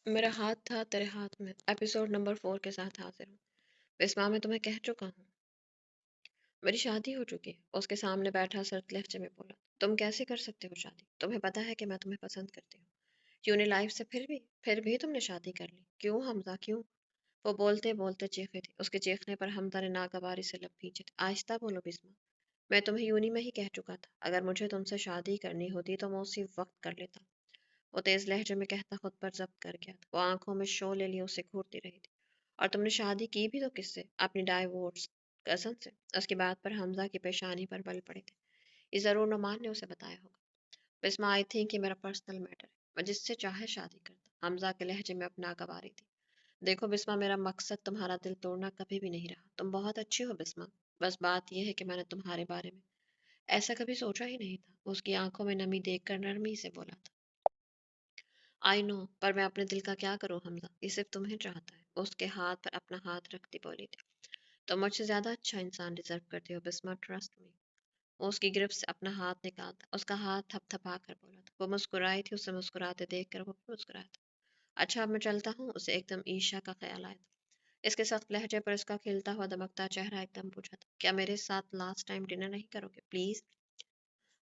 मेरा हाथ था तेरे हाथ में एपिसोड नंबर 4 के साथ हाजिर हूँ। बिस्मा मैं तुम्हें कह चुका हूँ मेरी शादी हो चुकी है। उसके सामने बैठा सर्द लहजे में बोला, तुम कैसे कर सकते हो शादी? तुम्हें पता है कि मैं तुम्हें पसंद करती हूँ। यूनी लाइफ से फिर भी तुमने शादी कर ली, क्यों हमजा क्यों? वो बोलते बोलते चीखी थी। उसके चीखने पर हमजा ने नागवारी से लब खींचे थे। आहिस्ता बोलो बिस्मा, मैं तुम्हें यूनी में ही कह चुका था, अगर मुझे तुमसे शादी करनी होती तो मैं उसी वक्त कर लेता। वो तेज लहजे में कहता खुद पर जब्त कर गया था। वो आंखों में शोले लिए उसे घूरती रही थी। और तुमने शादी की भी तो किससे? अपनी डाइवोर्स कजन से। उसकी बात पर हमजा की पेशानी पर बल पड़े थे। ये जरूर नुमान ने उसे बताया होगा। बिस्मा आई थी कि मेरा पर्सनल मैटर है, मैं जिससे चाहे शादी करता। हमजा के लहजे में अपना गवारी थी। देखो बिस्मा, मेरा मकसद तुम्हारा दिल तोड़ना कभी भी नहीं रहा। तुम बहुत अच्छी हो बिस्मा, बस बात यह है कि मैंने तुम्हारे बारे में ऐसा कभी सोचा ही नहीं था। उसकी आंखों में नमी देखकर नरमी से बोला था। आई नो, पर मैं अपने दिल का क्या करूं हमजा, ये सिर्फ तुम्हें चाहता है। उसके हाथ पर अपना हाथ रखती बोली थी, तुम मुझसे ज्यादा अच्छा इंसान डिजर्व करते हो बिस्मा, ट्रस्ट मी। वो उसकी गिरफ्त से अपना हाथ निकालता, उसका हाथ थपथपा कर बोला था। वो मुस्कुराई थी, उसे मुस्कुराते देख कर वो भी मुस्कुराया था। अच्छा अब मैं चलता हूँ। उसे एकदम ईर्ष्या का ख्याल आया था। इसके सख्त लहजे पर इसका खिलता हुआ दमकता चेहरा एकदम पूछा था, क्या मेरे साथ लास्ट टाइम डिनर नहीं करोगे प्लीज?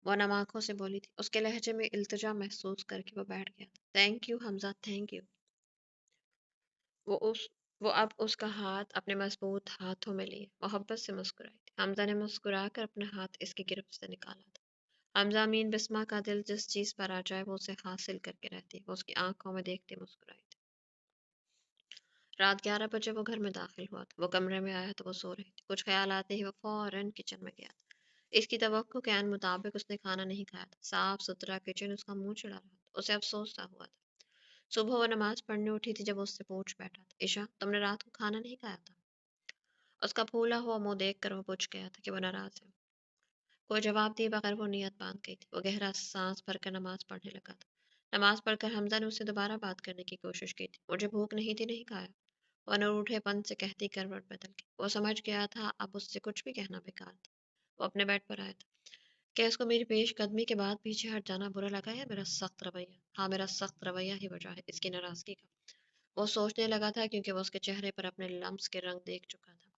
वो नम आंखों से बोली थी। उसके लहजे में इल्तिजा महसूस करके वो बैठ गया था। Thank you Hamza, thank you. वो उस वो अब उसका हाथ अपने मजबूत हाथों में लिए मोहब्बत से मुस्कुराई थी। हमजा ने मुस्कुराकर अपना हाथ इसकी गिरफ्त से निकाला था। हमजा अमीन बिस्मा का दिल जिस चीज पर आ जाए वो उसे हासिल करके रहती। वो उसकी आंखों में देखते मुस्कुराई थी। रात 11 बजे वो घर में दाखिल हुआ था। वो कमरे में आया तो वो सो रही थी। कुछ ख्याल आते ही वो फौरन किचन में गया था। इसकी तवक्को के अन मुताबिक उसने खाना नहीं खाया था। साफ सुथरा किचन उसका मुंह चिढ़ा रहा था। उसे अफसोस सा हुआ था। सुबह वो नमाज पढ़ने उठी थी जब उससे पूछ बैठा था, ईशा तुमने रात को खाना नहीं खाया था? उसका फूला हुआ मुंह देख कर वो पूछ गया था कि वो नाराज है। कोई जवाब दिए बगैर वो नियत बांध गई थी। वो गहरा सांस भरकर नमाज पढ़ने लगा था। नमाज पढ़कर हमजा ने उससे दोबारा बात करने की कोशिश की थी। मुझे भूख नहीं थी, नहीं खाया। वो अनूठेपन से कहती करवट बदल गई। वो समझ गया था अब उससे कुछ भी कहना बेकार था। वो अपने बेड पर आया था। क्या इसको मेरी पेशकदमी के बाद पीछे हट जाना बुरा लगा है? मेरा सख्त रवैया? हाँ, मेरा सख्त रवैया ही वजह है इसकी नाराजगी का। वो सोचने लगा था क्योंकि वो उसके चेहरे पर अपने लम्स के रंग देख चुका था।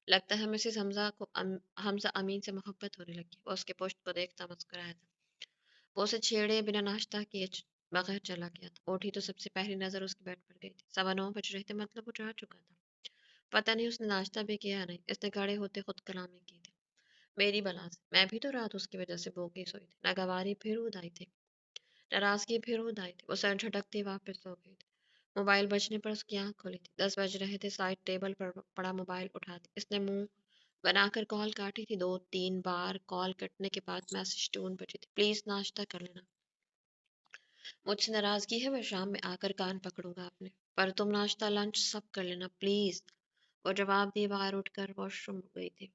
लगता है मिसेस हमजा अमीन से मोहब्बत होने लगी। वो उसके पुश्त को देखता मुस्कुराया था। वो उसे छेड़े बिना नाश्ता किए बगैर चला गया था। उठी तो सबसे पहली नजर उसके बेड पर गई थी। 9:15 बज रहे थे, मतलब वो जा चुका था। पता नहीं उसने नाश्ता भी किया या नहीं। इसने खड़े होते खुद कलामी की थी। मेरी बला से मैं भी तो रात उसकी वजह से भूखी सोई थी। नागवारी फिर उदाई थी, नाराजगी फिर उदाई थी। वो सर झटकती वापस सो गई थी। मोबाइल बजने पर उसकी आंख खुली थी। 10 बज रहे थे। साइड टेबल पर पड़ा मोबाइल उठाती इसने मुंह बनाकर कॉल काटी थी। 2-3 बार कॉल कटने के बाद मैसेज टून बजी थी, प्लीज नाश्ता कर लेना, मुझसे नाराजगी है, मैं शाम में आकर कान पकड़ूंगा अपने, पर तुम नाश्ता लंच सब कर लेना प्लीज। वो जवाब दिए बगैर उठकर वॉशरूम गई थी।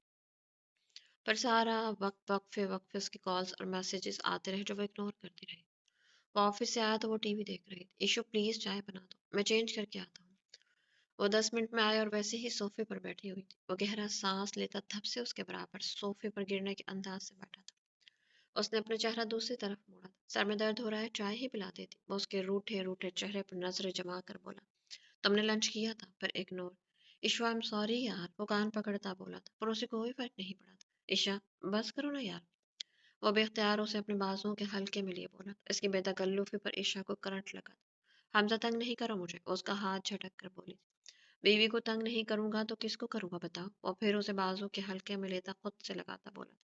पर सारा वक्त वक्फे वक्फे उसके कॉल्स और मैसेजेस आते रहे जो वो इग्नोर करती रही। वो ऑफिस से आया तो वो टीवी देख रही थी। ईशु प्लीज चाय बना दो, मैं चेंज करके आता हूँ। वो 10 मिनट में आए और वैसे ही सोफे पर बैठी हुई थी। वो गहरा सांस लेता धप से उसके बराबर सोफे पर गिरने के अंदाज से बैठा था। उसने अपना चेहरा दूसरी तरफ मोड़ा था। सर में दर्द हो रहा है, चाय ही पिला देती। वो उसके रूठे रूठे चेहरे पर नजरें जमा कर बोला, तुमने लंच किया था? पर ignore. Isha I am sorry यार, वो कान पकड़ता बोला था, पर उसे कोई फर्क नहीं पड़ा था। ईशा बस करो ना यार। वो बेख्तियार उसे अपने बाजुओं के हल्के में लिए बोला। इसकी बेतकल्लुफी पर ईशा को करंट लगा। हमजा तंग नहीं करो मुझे, वो उसका हाथ झटक कर बोली। बीवी को तंग नहीं करूंगा तो किसको करूंगा बताओ? और फिर उसे बाजू के हल्के में लेता खुद से लगाता बोला।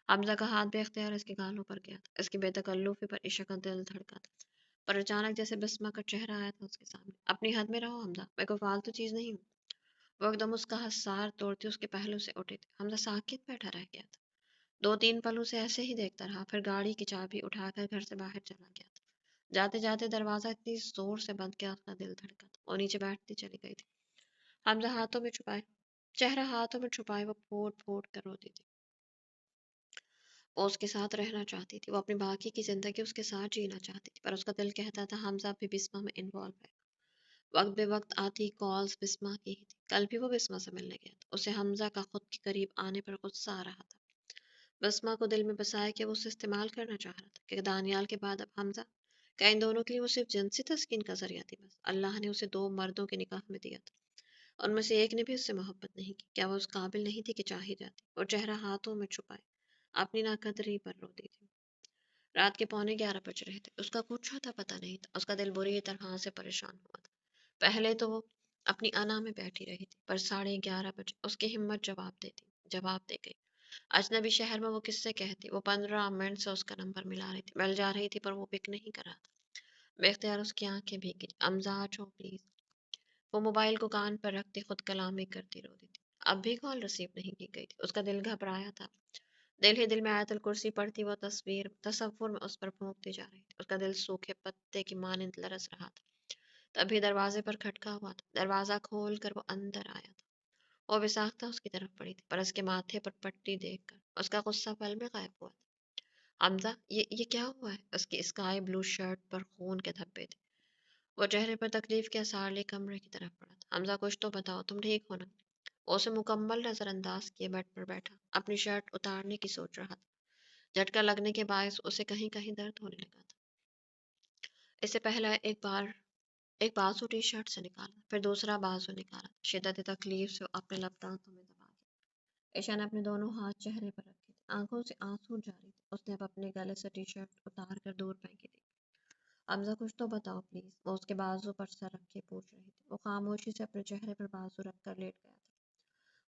हमजा का हाथ बेख्तियार इसके गालों पर गया था। इसकी बेतकल्लुफी पर ईशा का दिल धड़का था। पर अचानक जैसे बिस्मा का चेहरा आया था उसके सामने। अपनी हद में रहो हमजा, मैं कोई फालतू चीज नहीं हूँ। वो एकदम उसका हसार तोड़ते उसके पहलू से उठे थे। हमजा साकित बैठा रह गया था। 2-3 पल उसे ऐसे ही देखता रहा, फिर गाड़ी की चाबी उठाकर घर से बाहर चला गया था। जाते जाते दरवाजा इतनी जोर से बंद किया उसका दिल धड़का था। और नीचे बैठती चली गई थी। हमजा हाथों में छुपाए चेहरा हाथों में छुपाए वो फूट फूट कर रोती थी। वो उसके साथ रहना चाहती थी। वो अपनी बाकी की जिंदगी उसके साथ जीना चाहती थी, पर उसका दिल कहता था हमजा भी बिस्मा में इन्वॉल्व है। वक्त बे वक्त आती कॉल्स बिस्मा की ही थी। कल भी वो बिस्मा से मिलने गया था। उसे हमजा का खुद के करीब आने पर गुस्सा आ रहा था। बिस्मा को दिल में बसाया कि वो उसे इस्तेमाल करना चाह रहा था कि दानियाल के बाद अब हमजा। क्या इन दोनों के लिए वो सिर्फ जिनसी तस्कीन का जरिया थी? बस अल्लाह ने उसे दो मर्दों के निकाह में दिया था, उनमें से एक ने भी उससे मोहब्बत नहीं की। क्या वो उस काबिल नहीं थी कि चाही जाती? और चेहरा हाथों में छुपाए अपनी नाकदरी पर रोती थी। रात के 11:15 बज रहे थे। उसका कुछ था पता नहीं था। उसका दिल बुरी तरह से परेशान हुआ था। पहले तो वो अपनी अना में बैठी रही थी, पर 11:30 बजे उसकी हिम्मत जवाब दे गई। अजनबी शहर में वो किससे कहती? वो 15 मिनट से उसका नंबर मिला रही थी, मिल जा रही थी, पर वो पिक नहीं कर रहा था। बेख्तियार उसकी आंखें भीगी। अमजा छो प्लीज। वो मोबाइल को कान पर रखती खुद कलामी करती रोती थी। अब भी कॉल रिसीव नहीं की गई थी। उसका दिल घबराया था। दिल ही दिल में आयतुल कुर्सी पढ़ती वो तस्वीर में उस पर फूंकती जा रही थी। उसका दिल सूखे पत्ते की मानिंद लरस रहा था। तभी दरवाजे पर खटका हुआ था। दरवाजा खोल कर वो अंदर आया था। वो बेसाख्ता उसकी तरफ पड़ी थी, पर उसके माथे पर पट्टी देखकर उसका गुस्सा पल में गायब हुआ था। हमजा, ये क्या हुआ है? उसकी स्काई ब्लू शर्ट पर खून के धब्बे थे। वो चेहरे पर तकलीफ के आसार लिए कमरे की तरफ बढ़ा था। हमजा, कुछ तो बताओ, तुम ठीक हो ना? वो उसे मुकम्मल नजरअंदाज किए बेड पर बैठा अपनी शर्ट उतारने की सोच रहा था। झटका लगने के बायस उसे कहीं कहीं दर्द होने लगा था। इससे पहले एक बाजू टी शर्ट से निकाला, फिर दूसरा बाजू निकाला। शिद्दत तकलीफ से वो अपने लब दांतों में दबा दिया। ईशा ने अपने दोनों हाथ चेहरे पर रखे थे। आंखों से आंसू जारी थे। उसने अब अपने गले से टी शर्ट उतार कर दूर फेंकी थी। हमजा, कुछ तो बताओ प्लीज। वो उसके बाजू पर सर रख के पूछ रही थी। वो खामोशी से अपने चेहरे पर बाजू रख कर लेट गया था।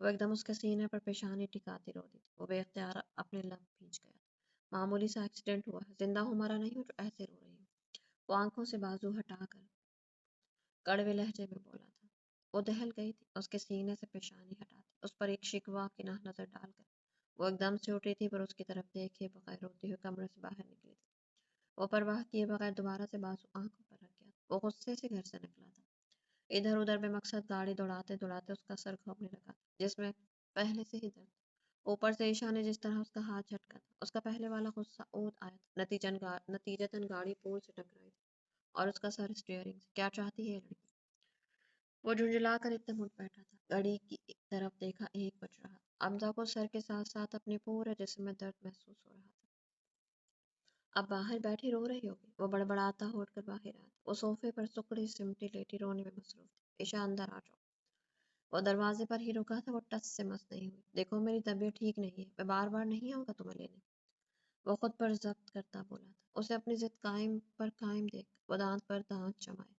वो एकदम उसके सीने पर पेशानी टिकाती रोती थी। वो बेख्तियार अपने लब भींच गया था। मामूली सा एक्सीडेंट हुआ है, जिंदा हूँ मरा नहीं हूँ जो ऐसे रो रही हूँ। वो आंखों से बाजू हटाकर कड़वे लहजे में बोला था। वो दहल गई थी। उसके सीने से पेशानी हटाती उस पर एक शिकवा की नजर डालकर वो एकदम से उठी थी, पर उसकी तरफ देखे बगैर रोते हुए कमरे से बाहर निकली थी। वो परवाह किए बगैर दोबारा से बाजू आंखों पर रख गया। वो गुस्से से घर से निकला था। इधर उधर बेमकसद गाड़ी दौड़ाते दौड़ाते उसका सर घूमने लगा, जिसमें पहले से ही दर्द। ऊपर से ईशा ने जिस तरह उसका हाथ झटका था, उसका पहले वाला गुस्सा ऊद आया था। नतीजतन गाड़ी पोल से टकराई थी और उसका सर स्टीयरिंग से। क्या चाहती है ये लड़की? वो झुंझला कर एकदम उठ बैठा था। घड़ी की तरफ देखा, 1 बज रहा था। अमजा को सर के साथ साथ अपने पूरे जिस्म में दर्द महसूस हो रहा था। अब बाहर बैठी रो रही होगी। वो बड़बड़ाता होकर बाहर आया। वो सोफे पर सुकड़ी सिमटी लेटी रोने में मसरूफ थी। ईशा, अंदर आ जाओ। वो दरवाजे पर ही रुका था। वो टस से मस नहीं हुई। देखो, मेरी तबीयत ठीक नहीं है, मैं बार बार नहीं आऊंगा तुम्हें लेने। वो खुद पर जब्त करता बोला था। उसे अपनी जिद कायम देख वो दांत पर दांत जमाए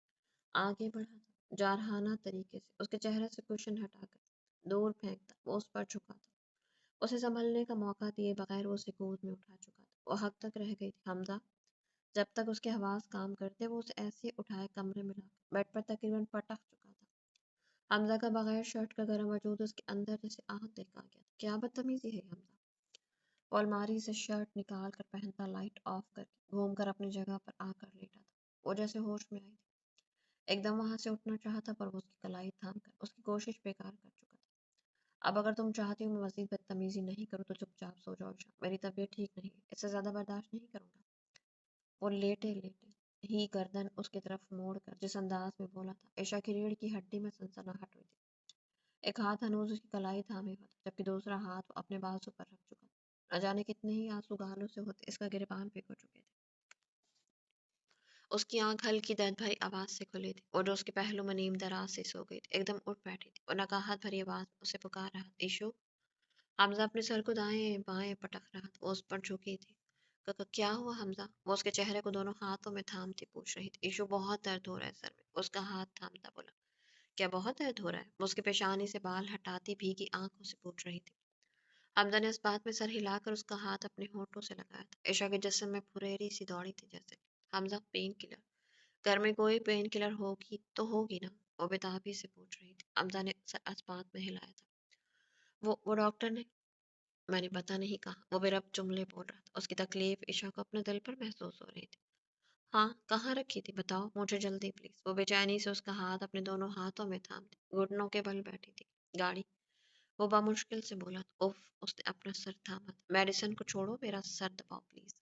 आगे बढ़ा था, जारहाना तरीके से उसके चेहरे से कुशन हटाकर दूर फेंकता। वो उस पर झुका था। उसे संभलने का मौका दिए बगैर वो उसे गोद में उठा चुका था। वो हक तक रह गई थी। हमजा, जब तक उसके हवास काम करते वो उसे ऐसे उठाए कमरे में लाकर बेड पर तकरीबन पटक चुका था। हमजा का बगैर शर्ट का गर्म वजूद उसके अंदर जैसे आग देखा गया था। क्या बदतमीजी है हमजा! वो अलमारी से शर्ट निकाल कर पहनता, लाइट ऑफ करके घूम कर अपनी जगह पर आकर लेटा था। वो जैसे होश में आई थी। एकदम वहां से उठना चाहा था, पर वो उसकी कलाई थाम कर उसकी कोशिश बेकार कर चुका था। अब अगर तुम चाहती हो मैं मजीद बदतमीजी नहीं करूँ तो चुपचाप सो जाओ ईशा। मेरी तबीयत ठीक नहीं है, इससे ज्यादा बर्दाश्त नहीं करूंगा। वो लेटे लेटे ही गर्दन उसकी तरफ मोड़ कर जिस अंदाज में बोला था, ईशा की रीढ़ की हड्डी में सनसनाहट हुई थी। एक हाथ हनूज उसकी कलाई थामे हुआ था, जबकि दूसरा हाथ वो अपने बाजू पर रख चुका था। न जाने कितने ही आंसू गालों से होते इसका गिरबान भिगो चुके थे। उसकी आंख हल्की दर्द भरी आवाज से खुली थी। वो जो उसके पहलू में नीम दराज से सो गई थी, एकदम उठ बैठी थी। वो नकाहत भरी आवाज में उसे पुकार रहा था, ईशु। हमजा अपने सर को दाएं बाएं पटक रहा था। वो उस पर झुकी थी। क्या हुआ हमजा? वो उसके चेहरे को दोनों हाथों में थामती पूछ रही थी। ईशु, बहुत दर्द हो रहा है सर में। उसका हाथ थामता बोला। क्या बहुत दर्द हो रहा है? वो उसकी पेशानी से बाल हटाती भीगी आंखों से पूछ रही थी। हमजा ने इस बात में सर हिलाकर उसका हाथ अपने होठों से लगाया था। ईशा के जिस्म में फुरेरी सी दौड़ी थी जैसे। Hamza, pain killer. घर में कोई पेन किलर होगी तो होगी ना? वो बेताबी से पूछ रही थी। हमजा ने सर इस बात में हिलाया था। वो डॉक्टर ने। मैंने पता नहीं कहा। वो बेरब जुमले बोल रहा था। उसकी तकलीफ ईशा को अपने दिल पर महसूस हो रही थी। हाँ, कहाँ रखी थी बताओ मुझे जल्दी प्लीज। वो बेचैनी से उसका हाथ अपने दोनों हाथों में थाम घुटनों के बल बैठी थी। गाड़ी। वो बामुश्किल से बोला। उफ। उसने अपना सर थामा। मेडिसिन को छोड़ो, मेरा सर दबाओ प्लीज।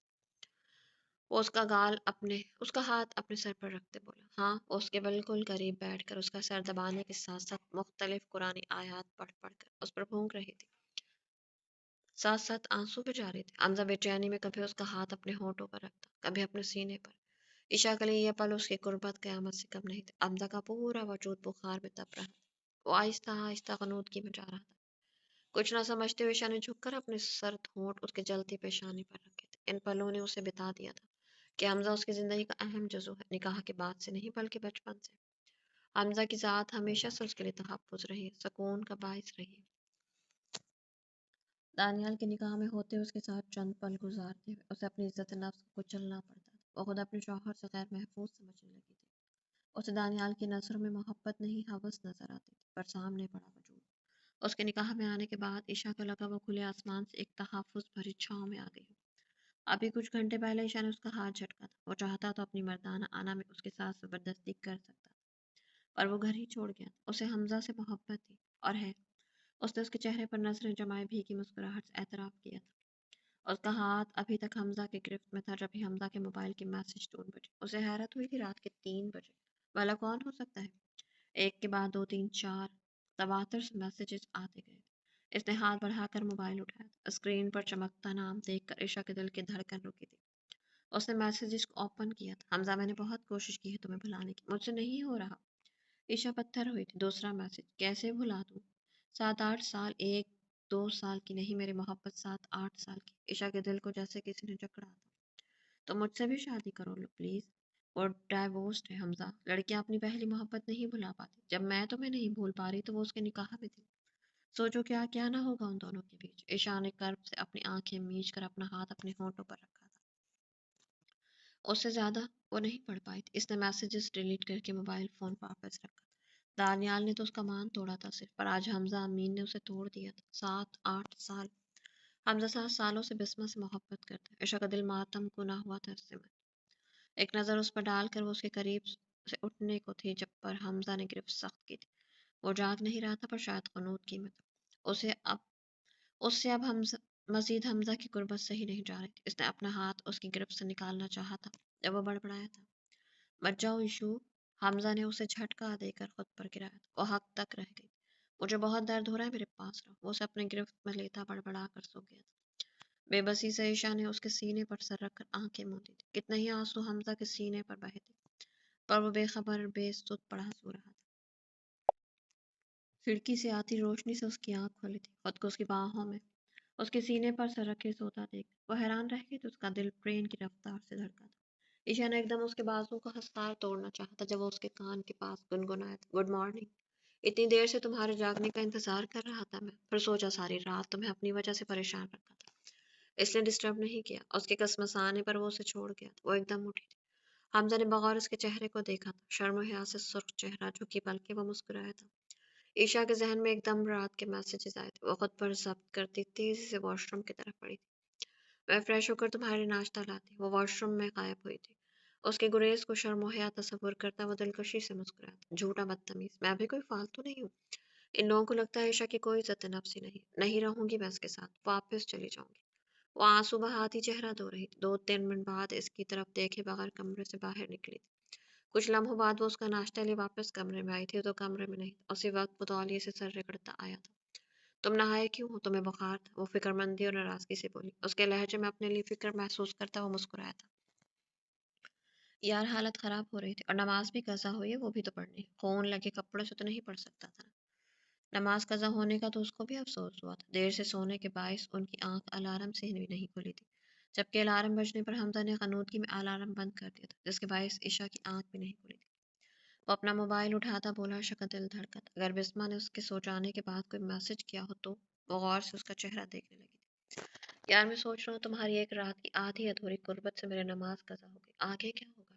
वो उसका हाथ अपने सर पर रखते बोला। हाँ। वो उसके बिल्कुल करीब बैठकर उसका सर दबाने के साथ साथ मुख्तलिफ कुरानी आयात पढ़ पढ़ कर उस पर फूंक रही थी। साथ साथ आंसू भी जा रहे थे। हमजा बेचैनी में कभी उसका हाथ अपने होठों पर रखता, कभी अपने सीने पर। ईशा के लिए ये पल उसकी कुर्बत क़यामत से कम नहीं थे। हमजा का पूरा वजूद बुखार में तप रहा था। वो आहिस्ता आहिस्ता क़नूदगी में जा रहा था। कुछ न समझते हुए ईशा ने झुककर अपने सर्द होंठ उसके जलती पेशानी पर रखे थे। इन पलों ने उसे बिता दिया था कि हमजा उसकी ज़िंदगी का अहम जुज़ू है, निकाह के बाद से नहीं बल्कि बचपन से। हमजा की ज़ात हमेशा से उसके लिए तहफ़्फ़ुज़ रही है, सुकून का बाइस रही है। दानियाल के निकाह में होते उसके साथ चंद पल गुजारते हुए उसे अपनी इज्जत नफ्स को कुचलना पड़ता था। वो खुद अपने शौहर से गैर महफूज समझने लगी थी। उसे दानियाल की नज़रों में मोहब्बत नहीं हवस नजर आती थी, पर सामने पड़ा वजूद। उसके निकाह में आने के बाद ईशा को लगा वो खुले आसमान से एक तहफ़्फ़ुज़ भरी छाँव में आ गई हो। अभी कुछ घंटे पहले ईशा ने उसका हाथ झटका था। वो चाहता तो अपनी मर्दाना आना में उसके साथ ज़बरदस्ती कर सकता था, पर वो घर ही छोड़ गया था। उसे हमजा से मोहब्बत थी, और है। उसने उसके चेहरे पर नजरें जमाए भीगी मुस्कुराहट से एतराफ़ किया था। उसका हाथ अभी तक हमजा के गिरफ्त में था जब ही हमजा के मोबाइल के मैसेज टोन बजे। उसे हैरत हुई कि रात के 3 बजे वाला कौन हो सकता है। एक के बाद दो, तीन, चार तवातर से मैसेजेस आते गए। इसने हाथ बढ़ाकर मोबाइल उठाया। स्क्रीन पर चमकता नाम देखकर ईशा के दिल की धड़कन रुकी थी। उसने मैसेजेस को ओपन किया था। हमजा, मैंने बहुत कोशिश की है तुम्हें भुलाने की, मुझसे नहीं हो रहा। ईशा पत्थर हुई थी। दूसरा मैसेज, कैसे भुला दूँ? 7-8 साल, 1-2 साल की नहीं, मेरी मोहब्बत 7-8 साल की। ईशा के दिल को जैसे किसी ने जकड़ा था। तो मुझसे भी शादी करो लो प्लीज। वो डाइवोर्स्ड है हमजा। लड़कियां अपनी पहली मोहब्बत नहीं भुला पाती। जब मैं तुम्हें नहीं भूल पा रही तो वो उसके निकाह में थी। सोचो क्या क्या ना होगा उन दोनों के बीच। ईशा ने कर्ब से अपनी आंखें मीच कर अपना हाथ अपने होंठों पर रखा था। उससे ज्यादा वो नहीं पढ़ पाई थी। इसने मैसेजेस डिलीट करके मोबाइल फोन वापस रखा। दानियाल ने तो उसका मान तोड़ा था सिर्फ, पर आज हमजा अमीन ने उसे तोड़ दिया था। 7-8 साल। हमजा 7 सालों से बिस्मा से मोहब्बत करता है। ईशा का दिल मातम कुना हुआ था इससे। एक नज़र उस पर डालकर वो उसके करीब से उठने को थी जब पर हमजा ने गिरफ्त सख्त की थी। वो जाग नहीं रहा था, पर शायद क़ुनूत में था। उससे अब हमजा मजीद हमजा की गुर्बत सही नहीं जा रही थी। इसने अपना हाथ उसकी गिरफ्त से निकालना चाहा था जब वो बड़बड़ाया था, मत जाओ ईशू। हमजा ने उसे झटका देकर खुद पर गिराया था। वो हक तक रह गई। मुझे बहुत दर्द हो रहा है, मेरे पास रहो। वो उसे अपने गिरफ्त में लेता बड़बड़ा कर सो गया था। बेबसी से ईशा ने उसके सीने पर सर रखकर आंखें मूंदी थी। कितने ही आंसू हमजा के सीने पर बहे थे, पर वो बेखबर बेसुध पड़ा सो रहा था। खिड़की से आती रोशनी से उसकी आंख खुली थी। खुद को उसकी बाहों में उसके सीने पर सर रखे सोता देख वो हैरान रह गई तो उसका दिल ट्रेन की रफ्तार से धड़का था। ईशा ने एकदम उसके बाजू का हंसार तोड़ना चाहा था जब वो उसके कान के पास गुनगुनाया था, गुड मॉर्निंग। इतनी देर से तुम्हारे जागने का इंतजार कर रहा था मैं, फिर सोचा सारी रात तुम्हें अपनी वजह से परेशान रखा था, इसलिए डिस्टर्ब नहीं किया। उसके कसमसाने पर वो उसे छोड़ गया था। वो एकदम उठी थी। हमजा ने बगौर उसके चेहरे को देखा था। शर्म और हया से सुर्ख चेहरा झुकी पलके वो मुस्कुराया था। ईशा के जहन में एकदम रात के मैसेजेस आए थे। वो खुद पर जब्त करती तेजी से वॉशरूम की तरफ बढ़ी थी। मैं फ्रेश होकर तुम्हारे नाश्ता लाती। वो वॉशरूम में गायब हुई थी। उसके गुरेज को शर्म और हया तस्वुर करता वो दिलकशी से मुस्कुराया। झूठा बदतमीज, मैं भी कोई फालतू नहीं हूँ। इन लोगों को लगता है ईशा की कोई इज्जत नफ्स ही नहीं रहूंगी मैं इसके साथ, वापस चली जाऊंगी। वो आंसू बहाती चेहरा धो रही थी। 2-3 मिनट बाद इसकी तरफ देखे बगैर कमरे से बाहर निकली थी। कुछ लम्हों बाद वो उसका नाश्ता लिए वापस कमरे में आई थी तो कमरे में नहीं था। उसी वक्त वो तौलिए से सर रगड़ता आया था। तुम नहाए क्यों हो? तुम्हें बुखार था? वो फिक्रमंदी और नाराजगी से बोली। उसके लहजे में अपने लिए फिक्र महसूस करता वो मुस्कुराया था। यार हालत खराब हो रही थी और नमाज भी कज़ा हुई है, वो भी तो पढ़नी है। खून लगे कपड़े से तो नहीं पढ़ सकता था। नमाज कज़ा होने का तो उसको भी अफसोस हुआ था। देर से सोने के बायस उनकी आंख अलार्म से ही नहीं खुली थी, जबकि अलार्म बजने पर हमजा ने क़नूदगी में अलार्म बंद कर दिया था, जिसके बायस ईशा की आंख भी नहीं खुली थी। वो अपना मोबाइल उठाता बोला, ईशा का दिल धड़का था। अगर बिस्मा ने उसके सो जाने के बाद कोई मैसेज किया हो तो। वो गौर से उसका चेहरा देखने लगी थी। यार मैं सोच रहा हूँ तुम्हारी एक रात की आधी अधूरी गुर्बत से मेरी नमाज कज़ा हो गई, आगे क्या होगा?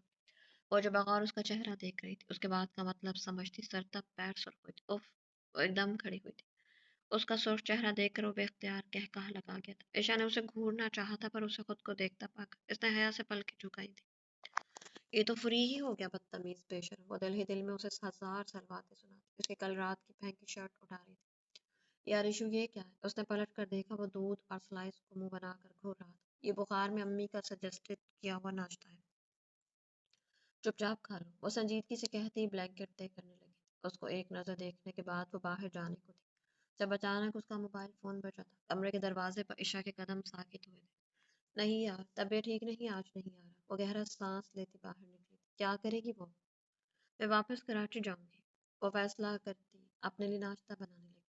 वो जो बगौर उसका चेहरा देख रही थी, उसके बाद का मतलब समझती सर तक पैर सुर्ख हुई थी। उफ! वो एकदम खड़ी हुई थी। उसका सुर्ख चेहरा देखकर वो बेख्तियार कहकहा लगा गया था। ईशा ने उसे घूरना चाहा था, पर उसे खुद को देखता पाकर इसने हया से पलकें झुकाई थी। ये तो फ्री ही हो गया, बदतमीज पेशर। वो दिल ही दिल में उसे हजार सलवातें सुनाती। उसकी कल रात की फेंकी शर्ट उठा रही थी। यार इशू ये क्या है? उसने पलट कर देखा, वो दूध और स्लाइस को मुंह बनाकर घूर रहा था। ये बुखार में अम्मी का सजेस्टेड किया हुआ नाश्ता है, चुपचाप खा लो। वो संजीदगी से कहती ही ब्लैंकेट तय करने लगी। उसको एक नज़र देखने के बाद वो बाहर जाने को थी जब अचानक उसका मोबाइल फोन बजा था। कमरे के दरवाजे पर ईशा के कदम साकित हुए थे। नहीं यार, तबीयत ठीक नहीं, आज नहीं आ रहा। वो गहरा सांस लेती बाहर निकली। کیا کرے گی وہ؟ میں واپس کراچی جاؤں گی، وہ فیصلہ کرتی اپنے لیے ناشتہ بنانے لگی،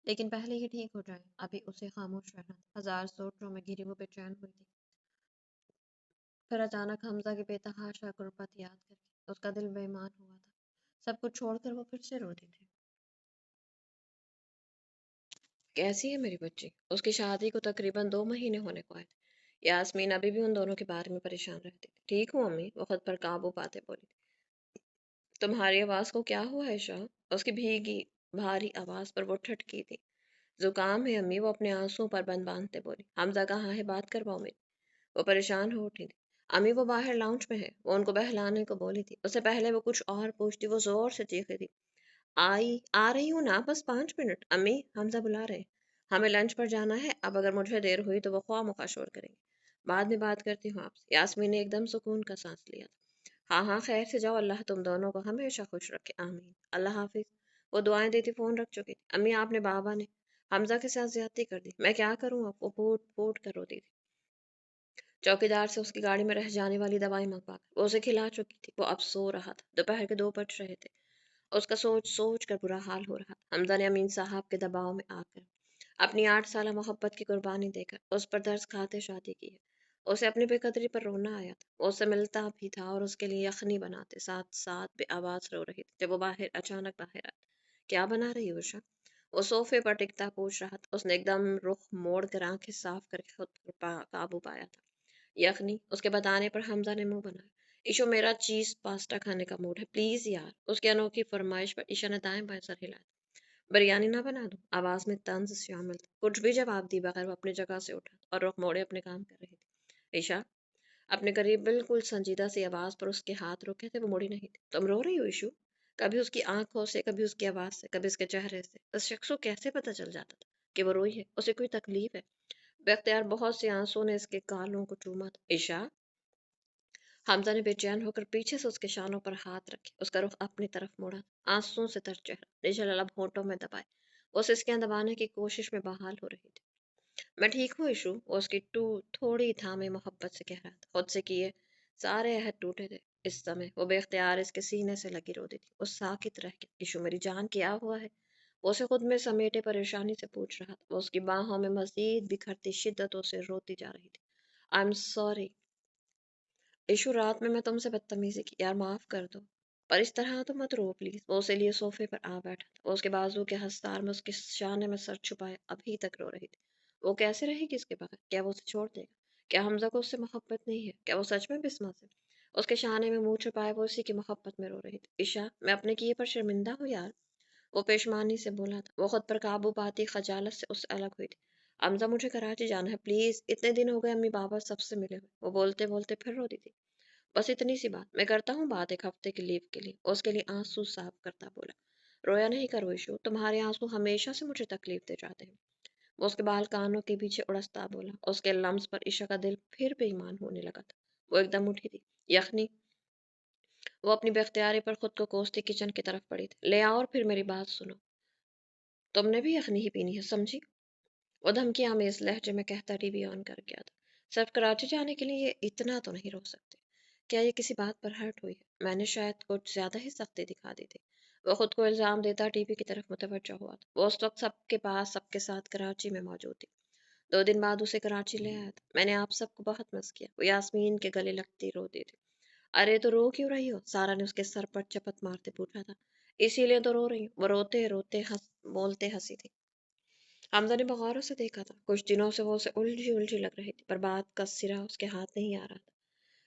لیکن پہلے یہ ٹھیک ہو جائے، ابھی اسے خاموش رہنا تھا۔ ہزار سوچوں میں گھری وہ بے چین ہوئی تھی، پھر اچانک حمزہ کی بے تحاشا غربت یاد کر کے اس کا دل بے ایمان ہوا تھا۔ سب کچھ چھوڑ کر وہ پھر سے روتی تھی۔ کیسی ہے میری بچی؟ اس کی شادی کو تقریباً 2 مہینے ہونے کو آئے تھے۔ یاسمین ابھی بھی ان دونوں کے بارے میں پریشان رہتی تھی۔ ٹھیک ہوں امی، وہ خود پر قابو پاتے بولی۔ تمہاری آواز کو کیا ہوا ہے شاہ؟ اس کی بھیگی بھاری آواز پر وہ ٹھٹکی تھی۔ زکام ہے امی، وہ اپنے آنسوں پر بند باندھتے بولی۔ حمزہ کہاں ہے؟ بات کرواؤ میری۔ وہ پریشان ہو اٹھی تھی۔ امی وہ باہر لاؤنج میں ہے، وہ ان کو بہلانے کو بولی تھی۔ اس سے پہلے وہ کچھ اور پوچھتی وہ زور سے چیخی تھی، آ رہی ہوں نا، بس 5 منٹ امی، حمزہ بلا رہے ہیں، ہمیں لنچ پر جانا ہے، اب اگر مجھے دیر ہوئی تو وہ خواہ مخواہ شور کریں گے، بعد میں بات کرتی ہوں آپ سے۔ یاسمین نے ایک دم سکون کا سانس لیا تھا۔ ہاں ہاں خیر سے جاؤ، اللہ تم دونوں کو ہمیشہ خوش رکھے، آمین، اللہ حافظ۔ وہ دعائیں دیتی فون رکھ چکی تھی۔ امی آپ نے بابا نے حمزہ کے ساتھ زیادتی کر دی، میں کیا کروں اب؟ وہ پھوٹ پھوٹ کر روتی تھی۔ چوکیدار سے اس کی گاڑی میں رہ جانے والی دوائی منگوا کر وہ اسے کھلا چکی تھی، وہ اب سو رہا تھا، دوپہر کے 2 بج رہے تھے۔ اس کا سوچ سوچ کر برا حال ہو رہا تھا۔ حمزہ نے امین صاحب کے دباؤ میں آ کر اپنی 8 سالہ محبت کی قربانی دے کر اس پر درس کھاتے شادی کی ہے۔ اسے اپنی بے قدری پر رونا آیا تھا۔ وہ اس سے ملتا بھی تھا اور اس کے لیے یخنی بناتے، ساتھ ساتھ بے آواز رو رہی تھی جب وہ اچانک باہر آتا۔ کیا بنا رہی ہو عشا؟ وہ صوفے پر ٹکتا پوچھ رہا تھا۔ اس نے ایک دم رخ موڑ کر آنکھیں صاف کر کے خود پر قابو پایا تھا۔ یخنی، اس کے بتانے پر حمزہ نے منہ بنایا۔ ایشو میرا چیز پاستا کھانے کا موڈ ہے، پلیز یار۔ اس کی انوکھی فرمائش پر ایشا نے دائیں بائیں سر ہلایا۔ بریانی نہ بنا دوں؟ آواز میں طنز شامل تھا۔ کچھ بھی جواب دی بغیر وہ اپنی جگہ سے اٹھا اور رخ موڑے اپنے کام کر رہی تھی۔ ایشا اپنے قریب بالکل سنجیدہ سی آواز پر اس کے ہاتھ رکے تھے، وہ مڑی نہیں تھی۔ تم رو رہی ہو ایشو؟ کبھی اس کی آنکھوں سے، کبھی اس کی آواز سے، کبھی اس کے چہرے سے اس شخص کو کیسے پتہ چل جاتا تھا کہ وہ روئی ہے، اسے کوئی تکلیف ہے؟ بے اختیار بہت سے آنسوں نے اس کے گالوں کو چوما تھا۔ ایشا، حمزہ نے بے چین ہو کر پیچھے سے اس کے شانوں پر ہاتھ رکھے، اس کا رخ اپنی طرف موڑا، آنسوں سے تر چہرہ، نیچے لب ہونٹوں میں دبائے، وہ سسکیاں دبانے کی کوشش میں بحال ہو رہی تھی۔ میں ٹھیک ہوں ایشو، وہ اس کی تھوڑی تھامے محبت سے کہہ رہا تھا۔ خود سے کیے سارے عہد ٹوٹے تھے اس سمے، وہ بے اختیار اس کے سینے سے لگی روتی تھی۔ وہ ساکت رہ گیا۔ ایشو میری جان، کیا ہوا ہے؟ وہ اسے خود میں سمیٹے پریشانی سے پوچھ رہا تھا۔ وہ اس کی باہوں میں مزید بکھرتی شدتوں سے روتی جا رہی تھی۔ آئی ایم سوری ایشو، رات میں تم سے بدتمیزی کی، یار معاف کر دو، پر اس طرح تو مت رو پلیز۔ وہ اسے لیے صوفے پر آ بیٹھا تھا، وہ اس کے بازو کے ہستار میں اس کے شانے میں سر چھپائے ابھی تک رو رہی تھی۔ وہ کیسے رہے گی اس کے بغیر؟ کیا وہ اسے چھوڑ دے گا؟ کیا حمزہ کو اس سے محبت نہیں ہے؟ کیا وہ سچ میں بسمہ سے؟ اس کے شانے میں منہ چھپائے وہ اسی کی محبت میں رو رہی تھی۔ عشا، میں اپنے کیے پر شرمندہ ہوں یار، وہ پیشمانی سے بولا تھا۔ وہ خود پر قابو پاتی خجالت سے اس سے الگ ہوئی تھی۔ حمزہ، مجھے کراچی جانا ہے پلیز، اتنے دن ہو گئے امی بابا سب سے ملے ہوئے، وہ بولتے بولتے پھر روتی تھی۔ بس اتنی سی بات، میں کرتا ہوں بات 1 ہفتے کی لیو کے لیے، اس کے لیے آنسو صاف کرتا بولا۔ رویا نہیں کرو ایشو، تمہارے آنسو ہمیشہ سے مجھے تکلیف دے جاتے ہیں، وہ اس کے بال کانوں کے پیچھے اڑستا بولا۔ اس کے لمس پر عشا کا دل پھر بے ایمان ہونے لگا تھا۔ وہ ایک دم اٹھی تھی۔ یخنی، وہ اپنی بے اختیاری پر خود کو کوستی کچن کی طرف پڑی تھی۔ لے آؤ اور پھر میری بات سنو، تم نے بھی یخنی ہی پینی ہے، سمجھی؟ وہ دھمکی آمیز لہجے میں کہتا ٹی وی آن کر گیا تھا۔ صرف کراچی جانے کے لیے اتنا تو نہیں رو سکتے؟ کیا یہ کسی بات پر ہرٹ ہوئی ہے؟ میں نے شاید کچھ زیادہ ہی سختی دکھا دی تھی۔ وہ خود کو الزام دیتا ٹی وی کی طرف متوجہ ہوا تھا۔ وہ اس وقت سب کے پاس سب کے ساتھ کراچی میں موجود تھی۔ 2 دن بعد اسے کراچی لے آیا تھا۔ میں نے آپ سب کو بہت مس کیا، وہ یاسمین کے گلے لگتی روتی تھی۔ ارے تو رو کیوں رہی ہو؟ سارا نے اس کے سر پر چپت مارتے پوچھا تھا۔ اسی لیے تو رو رہی ہوں، وہ روتے روتے بولتے ہنسی تھی۔ حمزہ نے بغور سے دیکھا تھا۔ کچھ دنوں سے وہ اسے الجھی الجھی لگ رہی تھی، پر بات کا سرا اس کے ہاتھ نہیں آ رہا تھا۔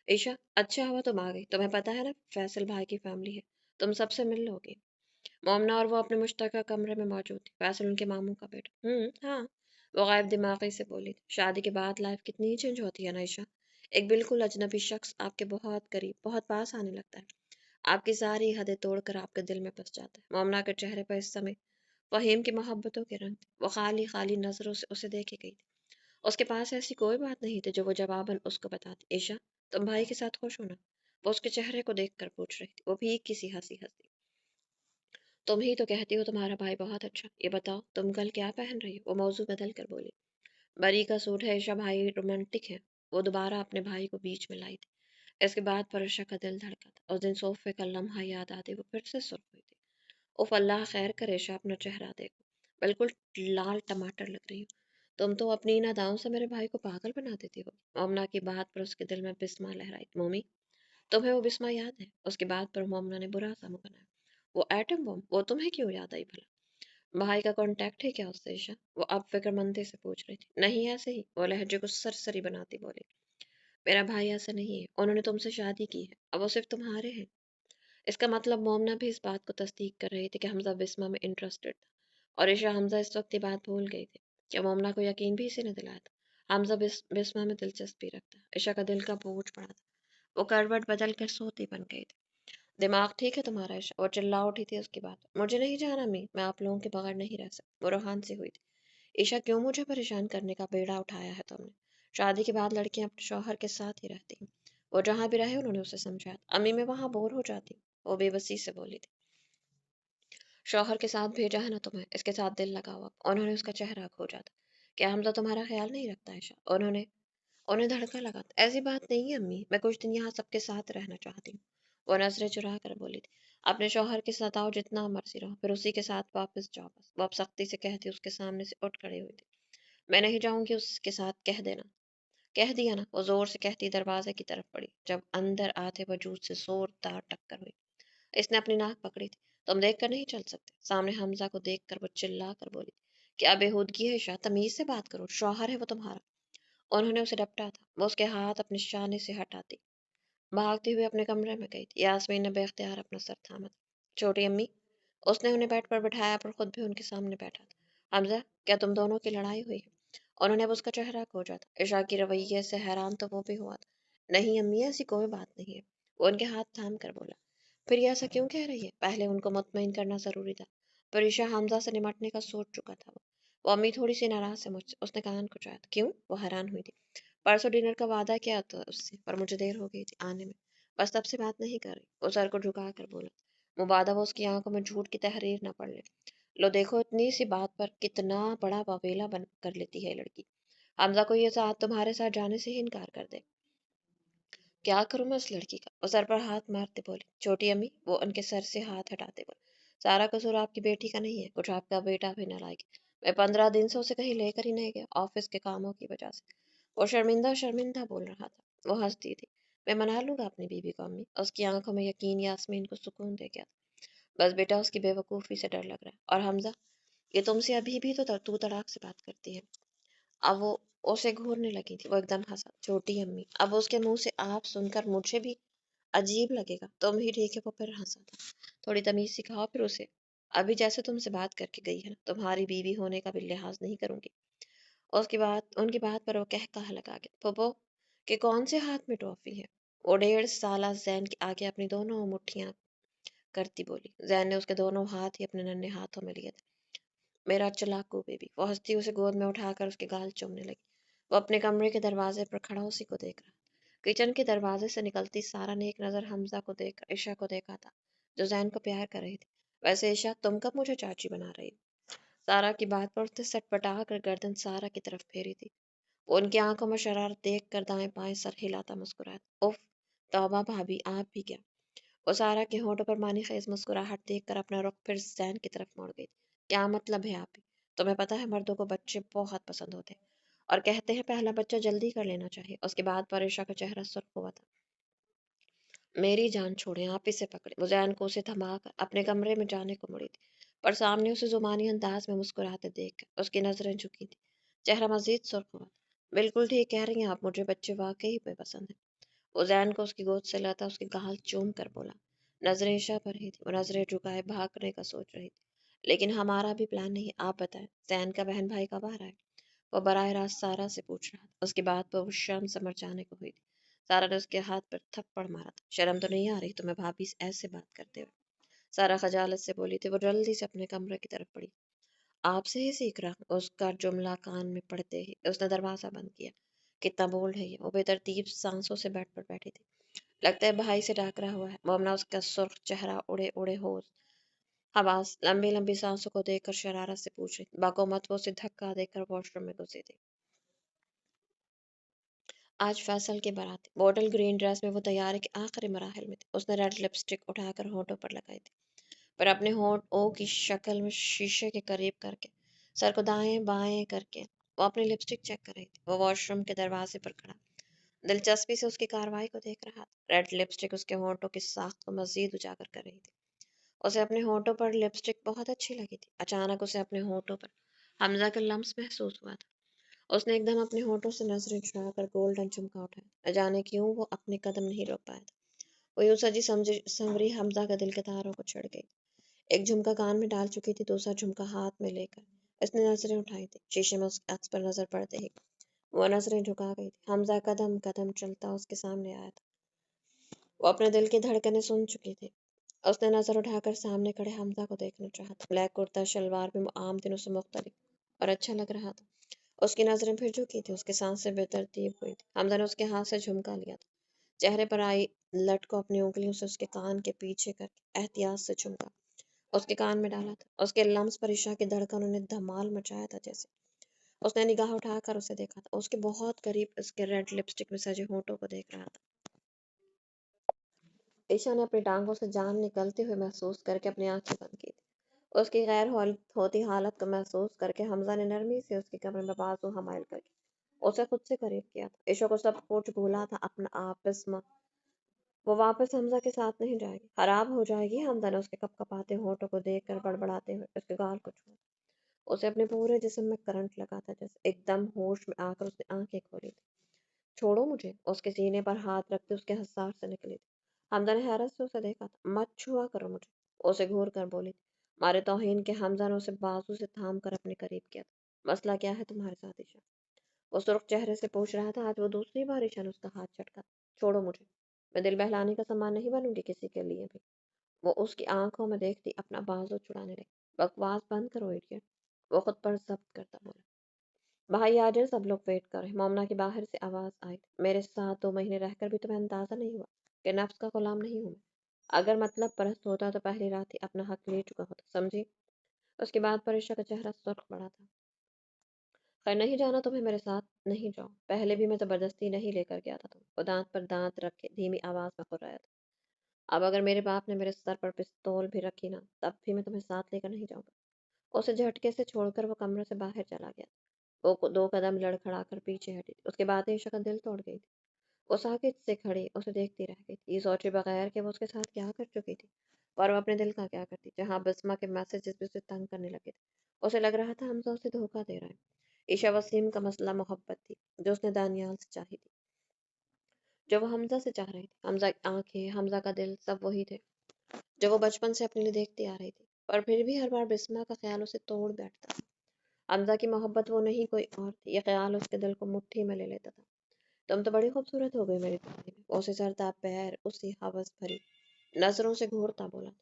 عشا، اچھا ہوا تم آ گئی، تمہیں پتہ ہے نا فیصل بھائی کی فیملی ہے، تم سب سے مل لو گی۔ مومنا اور وہ اپنے مشترکہ کمرے میں موجود تھی۔ فیصل ان کے ماموں کا بیٹا۔ ہاں، وہ غائب دماغی سے بولی تھی۔ شادی کے بعد لائف کتنی چینج ہوتی ہے نا عشا، ایک بالکل اجنبی شخص آپ کے بہت قریب، بہت پاس آنے لگتا ہے، آپ کی ساری حدیں توڑ کر آپ کے دل میں بس جاتا ہے۔ مومنا کے چہرے پر اس سمے فہیم کی محبتوں کے رنگ تھے۔ وہ خالی خالی نظروں سے اسے دیکھے گئی تھی۔ اس کے پاس ایسی کوئی بات نہیں تھی جو وہ جواباً اس کو بتاتی۔ عشا، تم بھائی کے ساتھ خوش ہونا؟ وہ اس کے چہرے کو دیکھ کر پوچھ رہی تھی۔ وہ بھی کسی ہنسی ہنسی۔ تم ہی تو کہتی ہو تمہارا بھائی بہت اچھا، یہ بتاؤ تم کل کیا پہن رہی ہو؟ وہ موضوع بدل کر بولی۔ بری کا سوٹ ہے عشا، بھائی رومانٹک ہے، وہ دوبارہ اپنے بھائی کو بیچ میں لائی تھی۔ इसके बाद फरिशा का दिल धड़का था। उस दिन सोफे का लम्हा याद आते वो फिर से सुर्ख हुई थी। उफ अल्लाह खैर करे, ईशा अपना चेहरा देखो, बिल्कुल लाल टमाटर लग रही हो। तुम तो अपनी इन अदाओं से मेरे भाई को पागल बना देती हो। मोमना की बात पर उसके दिल में बिस्मा लहराई। मोमी, तुम्हें वो बिस्मा याद है? उसकी बात पर मोमना ने बुरा सा मुंह बनाया। वो एटम बम, वो तुम्हें क्यों याद आई भला? भाई का कांटेक्ट है क्या उससे ईशा? वो अब फिक्रमंदी से पूछ रही थी। नहीं, ऐसे ही। वो लहजे को सरसरी बनाती बोली। मेरा भाई ऐसा नहीं है, उन्होंने तुमसे शादी की है, अब वो सिर्फ तुम्हारे हैं। इसका मतलब मोमना भी इस बात को तस्दीक कर रही थी कि हमजा बिस्मा में इंटरेस्टेड था, और ईशा हमजा इस वक्त ये बात भूल गई थी। क्या मोमना को यकीन भी इसी ने दिलाया था? हमजा बिस्मा में दिलचस्पी रखता है। ईशा का दिल का बोझ पड़ा था। वो करवट बदल कर सोती बन गई थी। दिमाग ठीक है तुम्हारा ईशा? वो चिल्ला उठी थी उसकी बात। मुझे नहीं जाना मी, मैं आप लोगों के बगैर नहीं रह सकती। वो रोहान से हुई थी। ईशा, क्यों मुझे परेशान करने का बेड़ा उठाया है तुमने? शादी के बाद लड़कियां अपने शौहर के साथ ही रहती हैं। वो जहां भी रहे उन्होंने उसे समझाया। अम्मी, मैं वहां बोर हो जाती। वो बेबसी से बोली थी। शौहर के साथ भेजा है ना तुम्हें, इसके साथ दिल लगाओ अब। उन्होंने उसका चेहरा खोजा था। क्या हमजा तुम्हारा ख्याल नहीं रखता ईशा? उन्होंने उन्हें धड़का लगा था। ऐसी बात नहीं है अम्मी, मैं कुछ दिन यहाँ सबके साथ रहना चाहती हूँ। वो नजरें चुरा कर बोली थी। अपने शौहर के साथ आओ, जितना मर्जी रहो, फिर उसी के साथ वापस जाओ बस। वो अब सख्ती से कहती उसके सामने से उठ खड़ी हुई थी। मैं नहीं जाऊंगी उसके साथ, कह देना। कह दिया ना, वो जोर से कहती दरवाजे की तरफ बढ़ी। जब अंदर आते वजूद से जोरदार टक्कर हुई। इसने अपनी नाक पकड़ी थी। तुम देख कर नहीं चल सकते। सामने हमजा को देख कर वो चिल्ला कर बोली। क्या बेहूदगी है ईशा, तमीज से बात करो, शौहर है वो तुम्हारा। उन्होंने उसे डपटा था। वो उसके हाथ अपने शाने से हटाती भागती हुई अपने कमरे में गई थी। यास्मीन ने बेख्तियार अपना सर थामा था। छोटी अम्मी, उसने उन्हें बेड पर बिठाया पर खुद भी उनके सामने बैठा था। हमजा, क्या तुम दोनों की लड़ाई हुई है? उन्होंने अब उसका चेहरा खोजा था। ईशा की रवैये से हैरान तो वो भी हुआ था। नहीं अम्मी, ऐसी कोई बात नहीं है। वो उनके हाथ थाम कर बोला। फिर ये ऐसा क्यों कह रही है? पहले उनको मुतमईन करना जरूरी था। पर ईशा हमजा से निमटने का सोच चुका था। वो अम्मी थोड़ी सी नाराज है मुझसे। उसने कान खुजाया था। क्यों? वो हैरान हुई थी। परसों डिनर का वादा किया था उससे, पर मुझे देर हो गई थी आने में। बस तब से बात नहीं कर रही। वो सर को झुका कर बोला। मुबादा वो उसकी आंखों में झूठ की तहरीर न पड़ ले। लो देखो, इतनी सी बात पर कितना बड़ा बवेला बन कर लेती है लड़की। हमजा को ये साथ तुम्हारे साथ जाने से ही इनकार कर दे। क्या करूं मैं उस लड़की का? वो सर पर हाथ मारते बोली। छोटी अम्मी, वो उनके सर से हाथ हटाते बोले। सारा कसूर आपकी बेटी का नहीं है, कुछ आपका बेटा भी नालायक है। मैं 15 दिन से उसे कहीं लेकर ही नहीं गया, ऑफिस के कामों की वजह से। वो शर्मिंदा शर्मिंदा बोल रहा था। वो हंसती थी। मैं मना लूंगा अपनी बीबी को अम्मी। उसकी आंखों में यकीन यास्मीन को सुकून दे गया। बस बेटा, उसकी बेवकूफ़ी से डर लग रहा है। और हमजा, ये तुमसे अभी भी तो तू तड़ाक से बात करती है। अब वो उसे घूरने लगी थी। वो एकदम हंसा। छोटी अम्मी, अब उसके मुंह से आप सुनकर मुझे भी अजीब लगेगा। तुम ही ठीक है। वो फिर हंसा था। थोड़ी तमीज सिखाओ फिर उसे। अभी जैसे तुमसे बात करके गई है ना, तुम्हारी बीवी होने का भी लिहाज नहीं करूंगी। उनकी बात पर वो कह कहा लगा गया। पोपो के कौन से हाथ में टॉफी है? वो 1.5 साल जैन के आगे अपनी दोनों मुट्ठियां करती बोली। जैन ने उसके दोनों हाथ ही अपने नन्हे हाथों में लिए थे। मेरा चलाकू बेबी। वो हंसती उसे गोद में उठाकर उसके गाल चूमने लगी। वो अपने कमरे के दरवाजे पर खड़ा उसी को देख रहा। किचन के दरवाजे से निकलती सारा ने एक नजर हमजा को देख ईशा को देखा था, जो जैन को प्यार कर रही थी। वैसे ईशा, तुम कब मुझे चाची बना रही हो? सारा की बात पर उसने सटपटा कर गर्दन सारा की तरफ फेरी थी। वो उनकी आंखों में शरारत देख कर दाएं बाएं सर हिलाता मुस्कुराया। उफ, तौबा भाभी, आप भी क्या? वो सारा के होठों पर मानी खेज मुस्कुराहट देखकर अपना रुख फिर जैन की तरफ मोड़ गई। क्या मतलब है आप ही? तुम्हें पता है मर्दों को बच्चे बहुत पसंद होते हैं, और कहते हैं पहला बच्चा जल्दी कर लेना चाहिए। उसके बाद परेशा का चेहरा सुर्ख हुआ था। मेरी जान छोड़े, आप इसे पकड़े। वो जैन को उसे थमा कर अपने कमरे में जाने को मुड़ी थी, पर सामने उसे जुबानी अंदाज में मुस्कुराते देख कर उसकी नजरें झुकी थी। चेहरा मजीद सुर्ख हुआ। बिल्कुल ठीक कह रही हैं आप, मुझे बच्चे वाकई बेपसंद हैं। वो जैन को उसकी गोद से लाता उसकी गाल चूम कर बोला। नजरें ईशा पर ही थी। वो नजरें झुकाए भागने का सोच रही थी। लेकिन हमारा भी प्लान नहीं है, आप बताएं, जैन का बहन भाई कब आ रहा है? वो बराह रास्त सारा से पूछ रहा था। उसकी बात पर वो शर्म से मर जाने को हुई थी। सारा ने उसके हाथ पर थप्पड़ मारा था। शर्म तो नहीं आ रही तुम्हें भाभी से ऐसे बात करते हुए? सारा खजालत से बोली थी। वो जल्दी से अपने कमरे की तरफ बढ़ी। आपसे ही सीख रहा हूँ। उसका जुमला कान में पड़ते ही उसने दरवाजा बंद किया। कितना बोल्ड है ये। वो बेतरतीब सांसों से बेड पर बैठी थी। लगता है भाई से डाकरा हुआ है। मोमना उसका सुर्ख चेहरा उड़े उड़े होश हवास लंबी लंबी सांसों को देखकर शरारत से पूछ रही। बाको मत, वो उसे धक्का देकर वॉशरूम में घुसी थी। آج فیصل کی بارات تھی۔ بوٹل گرین ڈریس میں وہ تیاری کے آخری مراحل میں تھی۔ اس نے ریڈ لپسٹک اٹھا کر ہونٹوں پر لگائی تھی، پر اپنے ہونٹ او کی شکل میں شیشے کے قریب کر کے، سر کو دائیں بائیں کر کے وہ اپنی لپسٹک چیک کر رہی تھی۔ وہ واش روم کے دروازے پر کھڑا دلچسپی سے اس کی کارروائی کو دیکھ رہا تھا۔ ریڈ لپسٹک اس کے ہونٹوں کی ساخت کو مزید اجاگر کر رہی تھی۔ اسے اپنے ہونٹوں پر لپسٹک بہت اچھی لگی تھی۔ اچانک اسے اپنے ہونٹوں پر حمزہ کا لمس محسوس ہوا تھا۔ اس نے ایک دم اپنے ہونٹوں سے نظریں چڑھا کر گولڈن جھمکا اٹھایا۔ نہ جانے کیوں وہ اپنے قدم نہیں روک پایا تھا۔ وہ یوں سجی سنوری حمزہ کا دل کے تاروں کو چھڑ گئی۔ ایک جھمکا کان میں ڈال چکی تھی، دوسرا جھمکا ہاتھ میں لے کر اس نے نظریں اٹھائی تھی۔ شیشے میں اس کے عکس پر نظر پڑتے ہی وہ نظریں جھکا گئی تھی۔ حمزہ قدم قدم چلتا اس کے سامنے آیا تھا۔ وہ اپنے دل کی دھڑکنیں سن چکی تھی۔ اس نے نظر اٹھا کر سامنے کھڑے حمزہ کو دیکھنا چاہا تھا۔ بلیک کرتا شلوار میں وہ عام دنوں سے مختلف اور اچھا لگ رہا تھا۔ اس کی نظریں پھر جھکی تھی، اس کی سانسیں بے ترتیب ہوئی تھی۔ حمزہ نے اس کے ہاتھ سے جھمکا لیا تھا، چہرے پر آئی لٹ کو اپنی انگلیوں سے اس کے کان کے پیچھے کر کے احتیاط سے جھمکا اس کے کان میں ڈالا تھا۔ اس کے لمس پر عشاء کی دھڑکنوں نے دھمال مچایا تھا جیسے۔ اس نے نگاہ اٹھا کر اسے دیکھا تھا، اس کے بہت قریب اس کے ریڈ لپسٹک میں سجے ہونٹوں کو دیکھ رہا تھا۔ عشاء نے اپنی ٹانگوں سے جان نکلتے ہوئے محسوس کر کے اپنی آنکھیں بند کی تھی۔ اس کی غیر ہوتی حالت کو محسوس کر کے حمزہ نے نرمی سے اس کے کمر میں بازو حمائل کر کے اسے خود سے قریب کیا تھا۔ عشاء کو سب کچھ بھولا تھا، اپنا آپ بسما وہ واپس حمزہ کے ساتھ نہیں جائے گی، خراب ہو جائے گی۔ حمزہ نے اس کے کپ کپاتے ہونٹوں کو دیکھ کر بڑبڑاتے ہوئے اس کے گال کو چھوڑا۔ اسے اپنے پورے جسم میں کرنٹ لگا تھا جیسے۔ ایک دم ہوش میں آ کر اس نے آنکھیں کھولی تھی۔ چھوڑو مجھے، اس کے سینے پر ہاتھ رکھتے اس کے حساس سے نکلی تھی۔ حمزہ نے حیرت سے اسے دیکھا تھا۔ مت چھوا کرو مجھے، اسے گھور کر بولی تھی۔ مارے توہین کے حمزہ نے اسے بازو سے تھام کر اپنے قریب کیا تھا۔ مسئلہ کیا ہے تمہارے ساتھ عشاء؟ وہ سرخ چہرے سے پوچھ رہا تھا۔ آج وہ دوسری بار عشاء نے اس کا ہاتھ چٹکا۔ چھوڑو مجھے، میں دل بہلانے کا سامان نہیں بنوں گی کسی کے لیے بھی۔ وہ اس کی آنکھوں میں دیکھتی اپنا بازو چھڑانے لگی۔ بکواس بند کرو ایڈیٹ، وہ خود پر ضبط کرتا بولا۔ بھائی آ جائے، سب لوگ ویٹ کر رہے ہیں۔ مومنہ کی باہر سے آواز آئی تھی۔ میرے ساتھ 2 مہینے رہ کر بھی تمہیں اندازہ نہیں ہوا کہ نفس کا غلام نہیں ہوں میں۔ اگر مطلب پرست ہوتا تو پہلی رات ہی اپنا حق لے چکا ہوتا، سمجھی؟ اس کے بعد پر عشاء کا چہرہ سرخ پڑا تھا۔ خیر نہیں جانا تمہیں میرے ساتھ، نہیں جاؤ۔ پہلے بھی میں زبردستی نہیں لے کر گیا تھا تم۔ وہ دانت پر دانت رکھ کے دھیمی آواز میں کھررایا تھا۔ اب اگر میرے باپ نے میرے سر پر پستول بھی رکھی نا، تب بھی میں تمہیں ساتھ لے کر نہیں جاؤں گا۔ اسے جھٹکے سے چھوڑ کر وہ کمرے سے باہر چلا گیا۔ وہ 2 قدم لڑکھڑا کر پیچھے ہٹی۔ اس کے بعد عشاء کا دل توڑ گئی تھی۔ وہ ساکت سے کھڑی اسے دیکھتی رہ گئی تھی، یہ سوچے بغیر کہ وہ اس کے ساتھ کیا کر چکی تھی، اور وہ اپنے دل کا کیا کرتی، جہاں بسمہ کے میسجز بھی اسے تنگ کرنے لگے تھے۔ اسے لگ رہا تھا حمزہ اسے دھوکہ دے رہا ہے۔ عشاء وسیم کا مسئلہ محبت تھی، جو اس نے دانیال سے چاہی تھی، جو وہ حمزہ سے چاہ رہی تھی۔ حمزہ کی آنکھیں، حمزہ کا دل، سب وہی تھے جو وہ بچپن سے اپنے لیے دیکھتی آ رہی تھی، اور پھر بھی ہر بار بسمہ کا خیال اسے توڑ بیٹھتا تھا۔ حمزہ کی محبت وہ نہیں کوئی اور تھی، یہ خیال اس کے دل کو مٹھی میں لے لیتا تھا۔ تم تو بڑی خوبصورت ہو گئی میری زندگی میں، وہ اسے سرتا پیر اسی ہوس بھری نظروں سے گھورتا بولا تھا۔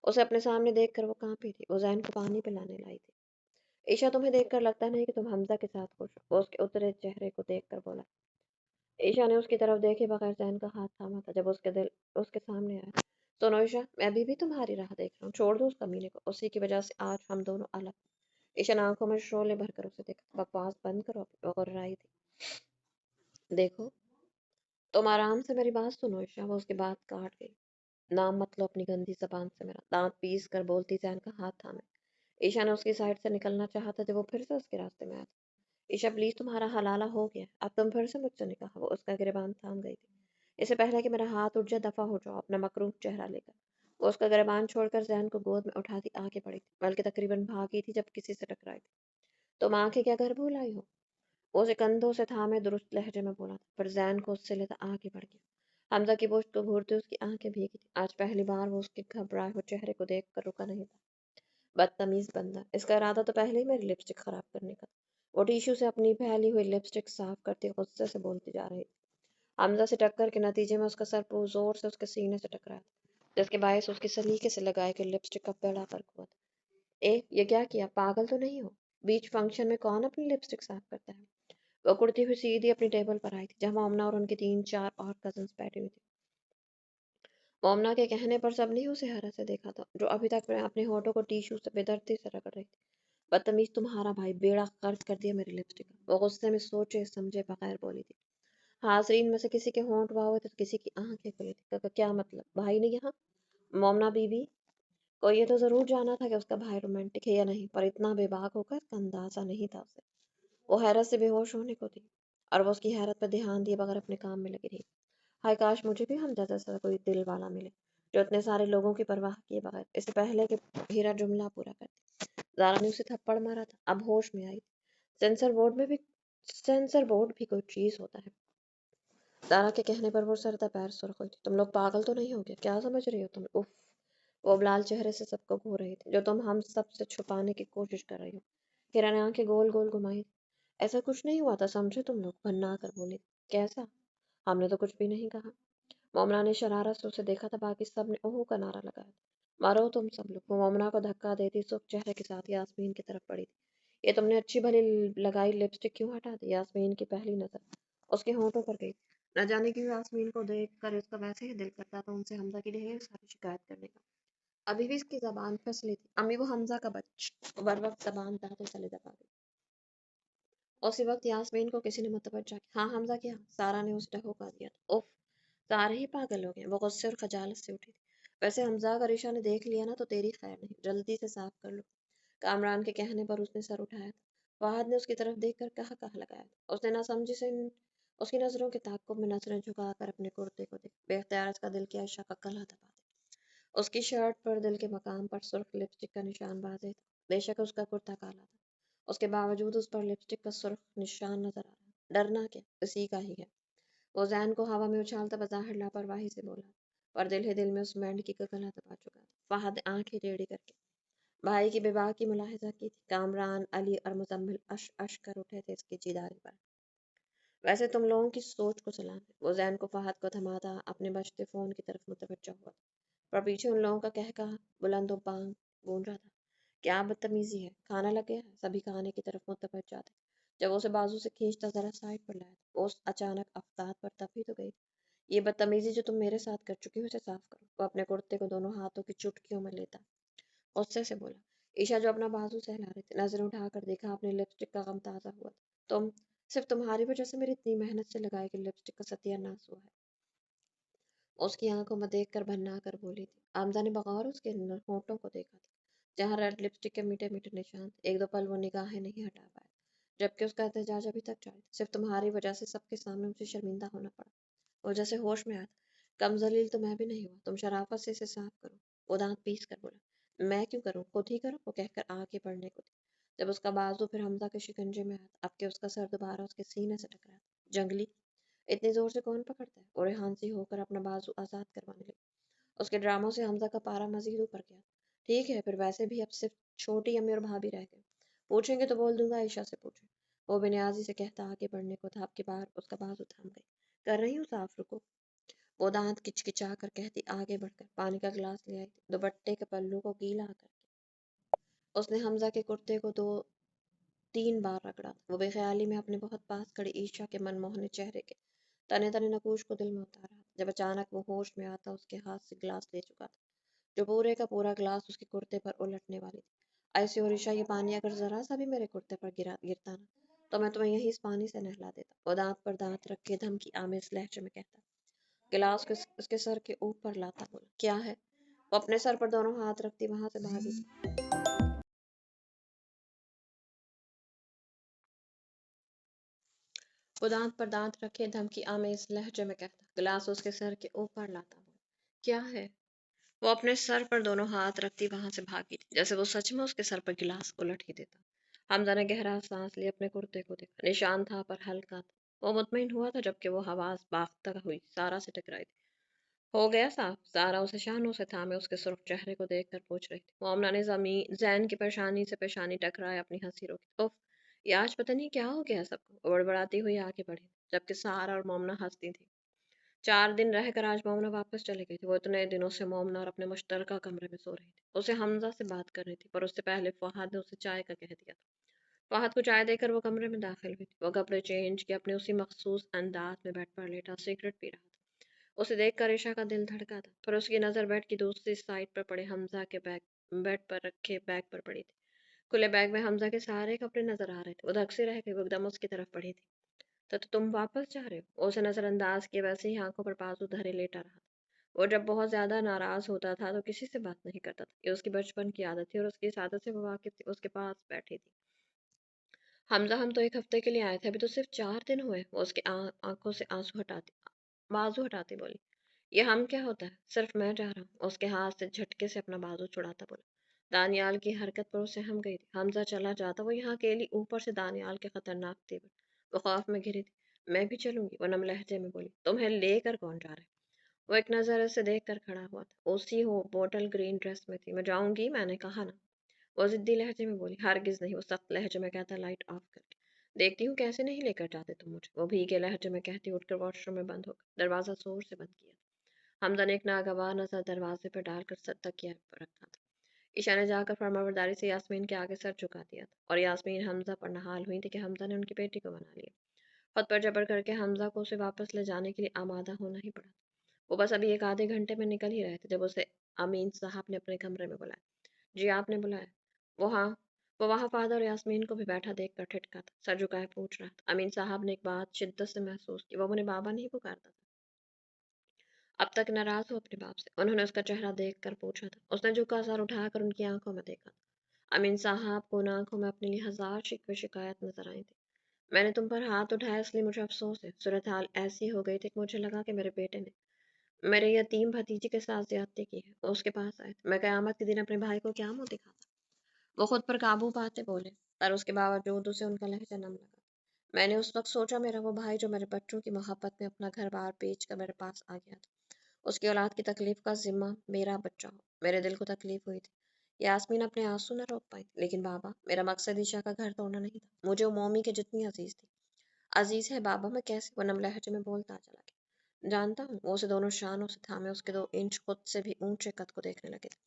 اسے اپنے سامنے دیکھ کر وہ کانپی تھی، وہ ذہن کو پانی پلانے لائی تھی۔ عشاء تمہیں دیکھ کر لگتا نہیں کہ تم حمزہ کے ساتھ خوش ہو، وہ اس کے اترے چہرے کو دیکھ کر بولا۔ عشاء نے اس کی طرف دیکھے بغیر ذہن کا ہاتھ تھاما تھا جب اس کے دل اس کے سامنے آیا۔ سنو عشاء، میں ابھی بھی تمہاری راہ دیکھ رہا ہوں، چھوڑ دو اس کمینے کو، اسی کی وجہ سے آج ہم دونوں الگ۔ عشاء نے آنکھوں میں شعلے بھر کر اسے دیکھا۔ بکواس بند کرو، وہ غررائی تھی۔ دیکھو تم آرام سے میری بات سنو عشاء، وہ اس کی بات کاٹ گئی۔ نام مت لو اپنی گندی زبان سے میرا، دانت پیس کر بولتی ذہن کا ہاتھ تھامے۔ عشاء نے اس کی سائڈ سے نکلنا چاہا تھا جب وہ پھر سے اس کے راستے میں آیا تھا۔ عشاء پلیز، تمہارا حلالہ ہو گیا ہے، اب تم پھر سے مجھ سے نکاح۔ وہ اس کا گریبان تھام گئی تھی۔ اس سے پہلے کہ میرا ہاتھ اٹھ جائے دفع ہو جاؤ اپنا مکروہ چہرہ لے کر۔ وہ اس کا گریبان چھوڑ کر ذہن کو گود میں اٹھاتی آگے بڑھی تھی، بلکہ تقریباً بھاگی تھی جب کسی سے ٹکرائی تھی۔ تم آنکھیں کیا گھر بھول آئی ہو؟ وہ اسے کندھوں سے تھامے درست لہجے میں بولا تھا، پھر ذہن کو اس سے لیتا آگے بڑھ گیا۔ حمزہ کی پشت کو گھورتے اس کی آنکھیں بھیگی تھی۔ آج پہلی بار وہ اس کے گھبرائے ہوئے چہرے کو دیکھ کر رکا نہیں تھا۔ بدتمیز بندہ، اس کا ارادہ تو پہلے ہی میری لپسٹک خراب کرنے کا تھا۔ وہ ٹیشو سے اپنی پھیلی ہوئی لپسٹک صاف کرتی غصے سے بولتی جا رہی تھی۔ حمزہ سے ٹکر کے نتیجے میں اس کا سر پور زور سے اس کے سینے سے ٹکرایا تھا، جس کے باعث اس کی سلیقے سے لگائے گئے لپسٹک کا بیڑا غرق ہوا تھا۔ یہ کیا کیا؟ پاگل تو نہیں ہو؟ بیچ فنکشن میں کون اپنی لپسٹک صاف کرتا ہے؟ وہ کرتی ہوئی سیدھی اپنی ٹیبل پر آئی تھی، جہاں مومنہ اور ان کی 3 4 اور کزنس بیٹھی ہوئی تھی۔ مومنہ کے کہنے پر سب نے اسے حیرت سے دیکھا تھا، جو ابھی تک اپنے ہونٹوں کو ٹیشو سے بے دردی سے رگڑ رہی تھی۔ بدتمیز، تمہارا بھائی بیڑا غرق کر دیا میری لپسٹک کا، وہ غصے میں سوچے سمجھے بغیر بولی تھی۔ حاضرین میں سے کسی کے ہونٹ واہ ہوئے تو کسی کی آنکھیں کھلی تھی۔ کیا مطلب؟ بھائی نے یہاں؟ مومنا بی بی کو یہ تو ضرور جانا تھا کہ اس کا بھائی رومانٹک ہے یا نہیں، پر اتنا بے باک ہو کر کا اندازہ نہیں تھا اسے۔ وہ حیرت سے بے ہوش ہونے کو تھی اور وہ اس کی حیرت پر دھیان دیے بغیر اپنے کام میں لگی رہی۔ ہائے کاش مجھے بھی ہم جیسا کوئی دل والا ملے جو اتنے سارے لوگوں کی پرواہ کیے بغیر، اس سے پہلے کہ ہیرا جملہ پورا کرتی زارا نے اسے تھپڑ مارا تھا۔ اب ہوش میں آئی تھی۔ سینسر بورڈ بھی کوئی چیز ہوتا ہے۔ زارا کے کہنے پر وہ سر پیر سرخ ہوئی تھی۔ تم لوگ پاگل تو نہیں ہو گئے؟ کیا سمجھ رہی ہو تم؟ اف! وہ لال چہرے سے سب کو گھور رہی تھی۔ جو تم ہم سب سے چھپانے کی کوشش کر رہی ہو۔ ہیرا نے آنکھیں گول گول گھمائی۔ ایسا کچھ نہیں ہوا تھا، سمجھے تم لوگ؟ بھننا کر بولی۔ کیسا؟ ہم نے تو کچھ بھی نہیں کہا۔ مومنا نے شرارت سے اسے دیکھا تھا، باقی سب نے اوہ کا نعرہ لگایا تھا۔ مارو تم سب لوگ! وہ مومنا کو دھکا دیتی سرخ چہرے کے ساتھ یاسمین کی طرف بڑھی تھی۔ یہ تم نے اچھی بھلی لگائی لپسٹک کیوں ہٹا دی؟ یاسمین کی پہلی نظر اس کے ہونٹوں پر گئی۔ نہ جانے کیوں یاسمین کو دیکھ کر اس کا ویسے ہی دل کرتا تھا ان سے حمزہ کی ڈھیر ساری شکایت کرنے کا۔ ابھی بھی اس کی زبان پھنسلی تھی۔ امی وہ حمزہ کا بر وقت زبان داخل چلے دبا گئی۔ اسی وقت یاسمین کو کسی نے متوجہ کیا۔ ہاں حمزہ کیا؟ سارا نے اسے ڈھہوکا دیا تھا۔ اف! سارے ہی پاگل ہو گئے۔ وہ غصے اور خجالت سے اٹھی تھی۔ ویسے حمزہ اگر عشاء نے دیکھ لیا نا تو تیری خیر نہیں، جلدی سے صاف کر لو۔ کامران کے کہنے پر اس نے سر اٹھایا تھا۔ فہد نے اس کی طرف دیکھ کر کہا لگایا تھا۔ اس نے نہ سمجھی سے اس کی نظروں کے تعاقب میں نظریں جھکا کر اپنے کرتے کو دیکھا۔ بے اختیار اس کا دل کیا عشاء کا گلا دبا دیا۔ اس کی شرٹ پر دل کے مقام پر سرخ لپسٹک کا نشان واضح تھا۔ بے شک اس کا کرتا کالا تھا، اس کے باوجود اس پر لپسٹک کا سرخ نشان نظر آ رہا۔ ڈرنا کیا؟ اسی کا ہی ہے۔ وہ ذہن کو ہوا میں اچھالتا بظاہر لاپرواہی سے بولا، پر دل ہی دل میں اس مینڈکی کا گلا دبا چکا تھا۔ فہد آنکھیں ٹیڑھی کر کے بھائی کی بے باکی ملاحظہ کی تھی۔ کامران، علی اور مزمل اش اش کر اٹھے تھے اس کی جیداری پر۔ ویسے تم لوگوں کی سوچ کو سلام ہے۔ وہ ذہن کو فہد کو تھماتا اپنے بجتے فون کی طرف متوجہ ہوا تھا، پر پیچھے ان لوگوں کا کہا بلند و بانگ گونج رہا تھا۔ کیا بدتمیزی ہے! کھانا لگ گیا ہے؟ سبھی کھانے کی طرف متوجہ تھے۔ جب وہ اسے بازو سے کھینچتا ذرا سائڈ پر لایا تھا، وہ اچانک افتاد پر تپ ہی تو گئی تھی۔ یہ بدتمیزی جو تم میرے ساتھ کر چکی ہو اسے صاف کرو۔ وہ اپنے کرتے کو دونوں ہاتھوں کی چٹکیوں میں لیتا غصے سے بولا۔ عشاء جو اپنا بازو سہلا رہی تھی، نظریں اٹھا کر دیکھا اپنے لپسٹک کا غم تازہ ہوا تھا۔ صرف تمہاری وجہ سے میری اتنی محنت سے لگائی کہ لپسٹک کا ستیہ ناس ہوا ہے۔ اس کی آنکھوں میں دیکھ کر بھننا کر بولی تھی۔ حمزہ نے بغور اس کے ہونٹوں کو دیکھا تھا، جہاں ریڈ لپسٹک کے میٹھے میٹھے نشان تھے۔ ایک دو پل وہ نگاہیں نہیں ہٹا پایا، جبکہ اس کا احتجاج ابھی تک جاری تھا۔ صرف تمہاری وجہ سے سب کے سامنے مجھے شرمندہ ہونا پڑا۔ وہ جیسے ہوش میں آیا تھا۔ کم ذلیل تو میں بھی نہیں ہوا، تم شرافت سے اسے صاف کرو۔ وہ دانت پیس کر بولا۔ میں کیوں کروں؟ خود ہی کرو، وہ کہہ کر آگے بڑھنے کو تھی، جب اس کا بازو پھر حمزہ کے شکنجے میں آیا تھا۔ اب کہ اس کا سر دوبارہ اس کے سینے سے ٹکرایا تھا۔ جنگلی! اتنی زور سے کون پکڑتا ہے؟ وہ ریحان سی ہو کر اپنا بازو آزاد کروانے لگی۔ اس کے ڈراموں سے حمزہ کا پارا مزید اوپر گیا۔ ٹھیک ہے، پھر ویسے بھی اب صرف چھوٹی امی اور بھابھی رہ گئے، پوچھیں گے تو بول دوں گا عائشہ سے پوچھیں۔ وہ بے نیازی سے کہتا آگے بڑھنے کو تھا، اب کی بار اس کا بازو تھم گئی۔ کر رہی ہوں صاف، رکو۔ وہ دانت کچکچا کر کہتی آگے بڑھ کر پانی کا گلاس لے آئی تھی۔ دوپٹے کے پلو کو گیلا کر کے اس نے حمزہ کے کرتے کو 2-3 بار رگڑا۔ وہ بے خیالی میں اپنے بہت پاس کھڑی عائشہ کے من موہنے چہرے کے تنے تنے نقوش کو دل میں اتار رہا تھا، جب اچانک وہ ہوش میں آتا اس کے ہاتھ سے گلاس لے چکا تھا، جو پورے کا پورا گلاس اس کے کرتے پر الٹنے والی تھی۔ ایسے اور عائشہ، یہ پانی اگر ذرا سا بھی میرے کرتے پر گرتا نا تو میں تمہیں یہی اس پانی سے نہلا دیتا۔ وہ دانت پر دانت رکھ کے دھمکی آمیز لہجے میں کہتا، گلاس کو اس کے سر کے اوپر لاتا بولا۔ کیا ہے؟ وہ اپنے سر پر دونوں ہاتھ رکھتی وہاں سے بھاگی۔ وہ دانت پر دانت رکھے دھمکی آمیز لہجے میں کہتا، گلاس اس کے سر کے اوپر لاتا بولا۔ کیا ہے؟ وہ اپنے سر پر دونوں ہاتھ رکھتی وہاں سے بھاگی تھی، جیسے وہ سچ میں اس کے سر پر گلاس الٹ ہی دیتا۔ حمزہ نے گہرا سانس لی، اپنے کرتے کو دیکھا، نشان تھا پر ہلکا تھا۔ وہ مطمئن ہوا تھا جبکہ وہ حواس باختہ ہوئی سارا سے ٹکرائی تھی۔ ہو گیا صاف؟ سارا اسے شانوں سے تھامے اس کے سرخ چہرے کو دیکھ کر پوچھ رہی تھی۔ مومنا نے ذہن کی پیشانی سے پیشانی ٹکرائے اپنی ہنسی روکی۔ اف! یہ آج پتہ نہیں کیا ہو گیا سب کو! وہ بڑبڑاتی ہوئی آگے بڑھی، جبکہ سارا اور مومنا ہنستی تھی۔ 4 دن رہ کر آج مومنا واپس چلی گئی تھی۔ وہ اتنے دنوں سے مومنا اور اپنے مشترکہ کمرے میں سو رہی تھی۔ اسے حمزہ سے بات کرنی تھی، پر اس سے پہلے فہد نے اسے چائے کا کہہ دیا تھا۔ فہد کو چائے دے کر وہ کمرے میں داخل ہوئی تھی۔ وہ کپڑے چینج کے اپنے اسی مخصوص انداز میں بیڈ پر لیٹا سگریٹ پی رہا تھا۔ اسے دیکھ کر عائشہ کا دل دھڑکا تھا، پر اس کی نظر بیڈ کی دوسری سائڈ پر پڑے حمزہ کے بیڈ پر رکھے بیگ پر پڑی تھی۔ کھلے بیگ میں حمزہ کے سارے کپڑے نظر آ رہے تھے۔ وہ دھک سے رہ گئی، وہ ایک دم اس کی طرف بڑھی تھی۔ तो तुम वापस जा रहे हो? उसे नजरअंदाज किए वैसे ही आंखों पर बाजू धरे लेटा रहा था। वो जब बहुत ज्यादा नाराज होता था तो किसी से बात नहीं करता था। ये उसकी बचपन की आदत थी और उसकी इस आदत से वो वाकिफ थी। उसके पास बैठी थी। हमजा, हम तो एक हफ्ते के लिए आए थे, अभी तो सिर्फ 4 दिन हुए। वो उसकी आंखों से आंसू हटाती बाजू हटाती बोली। ये हम क्या होता है, सिर्फ मैं जा रहा हूँ। उसके हाथ से झटके से अपना बाजू छुड़ाता बोला। दानियाल की हरकत पर उसे हम गई थी। हमजा चला जाता, वो यहाँ अकेली, ऊपर से दानियाल के खतरनाक तेवर। वो खौफ में घिरी थी। मैं भी चलूंगी, वो नम लहजे में बोली। तुम्हें लेकर कौन जा रहा है? वो एक नजर से देख कर खड़ा हुआ था। उसी हो बोटल ग्रीन ड्रेस में थी। मैं जाऊंगी, मैंने कहा ना। वो जिद्दी लहजे में बोली। हरगिज नहीं, वो सख्त लहजे में कहता, लाइट ऑफ करके। देखती हूँ कैसे नहीं लेकर जाते तुम मुझे, वो भीगे लहजे में कहती, उठकर वॉशरूम में बंद होकर दरवाजा जोर से बंद किया। हमजा ने एक नागवार नजर दरवाजे पर डालकर तकिया पर रखा था। ईशा ने जाकर फर्माबरदारी से यास्मीन के आगे सर झुका दिया था और यास्मीन हमजा पर नहाल हुई थी कि हमजा ने उनकी बेटी को मना लिया। खुद पर जबर करके हमजा को उसे वापस ले जाने के लिए आमादा होना ही पड़ा। वो बस अभी एक आधे घंटे में निकल ही रहे थे जब उसे अमीन साहब ने अपने कमरे में बुलाया। जी, आपने बुलाया? वो हाँ वो वहाँ फादर और यास्मीन को भी बैठा देख कर ठिठका था, सर झुकाए पूछ रहा था। अमीन साहब ने एक बात शिद्दत से महसूस की, वो उन्हें बाबा नहीं पुकारता था। अब तक नाराज हो अपने बाप से? उन्होंने उसका चेहरा देख कर पूछा था। उसने झुका सर उठाकर उनकी आंखों में देखा। अमीन साहब को उन आंखों में अपने लिए हजार शिकवे शिकायत नजर आई थी। मैंने तुम पर हाथ उठाया इसलिए मुझे अफसोस है। सूरत हाल ऐसी हो गई थी कि मुझे लगा कि मेरे बेटे ने मेरे यतीम भतीजे के साथ ज्यादती की है। वो उसके पास आए थे। मैं कयामत के दिन अपने भाई को क्या मुंह दिखाता? वो खुद पर काबू पाते बोले, पर उसके बावजूद उसे उनका लहजा नम लगा। मैंने उस वक्त सोचा, मेरा वो भाई जो मेरे बच्चों की मोहब्बत में अपना घर बार बेच कर मेरे पास आ गया था, उसकी औलाद की तकलीफ का जिम्मा मेरा बच्चा हो। मेरे दिल को तकलीफ हुई थी। यास्मीन अपने आंसू न रोक पाई। लेकिन बाबा, मेरा मकसद ईशा का घर तोड़ना नहीं था। मुझे वो मोमी के जितनी अजीज थी। अजीज है बाबा, मैं कैसे? वो नम लहजे में बोलता चला गया। जानता हूँ। वो उसे दोनों शानों से थामे उसके 2 इंच खुद से भी ऊंचे कद को देखने लगे थे।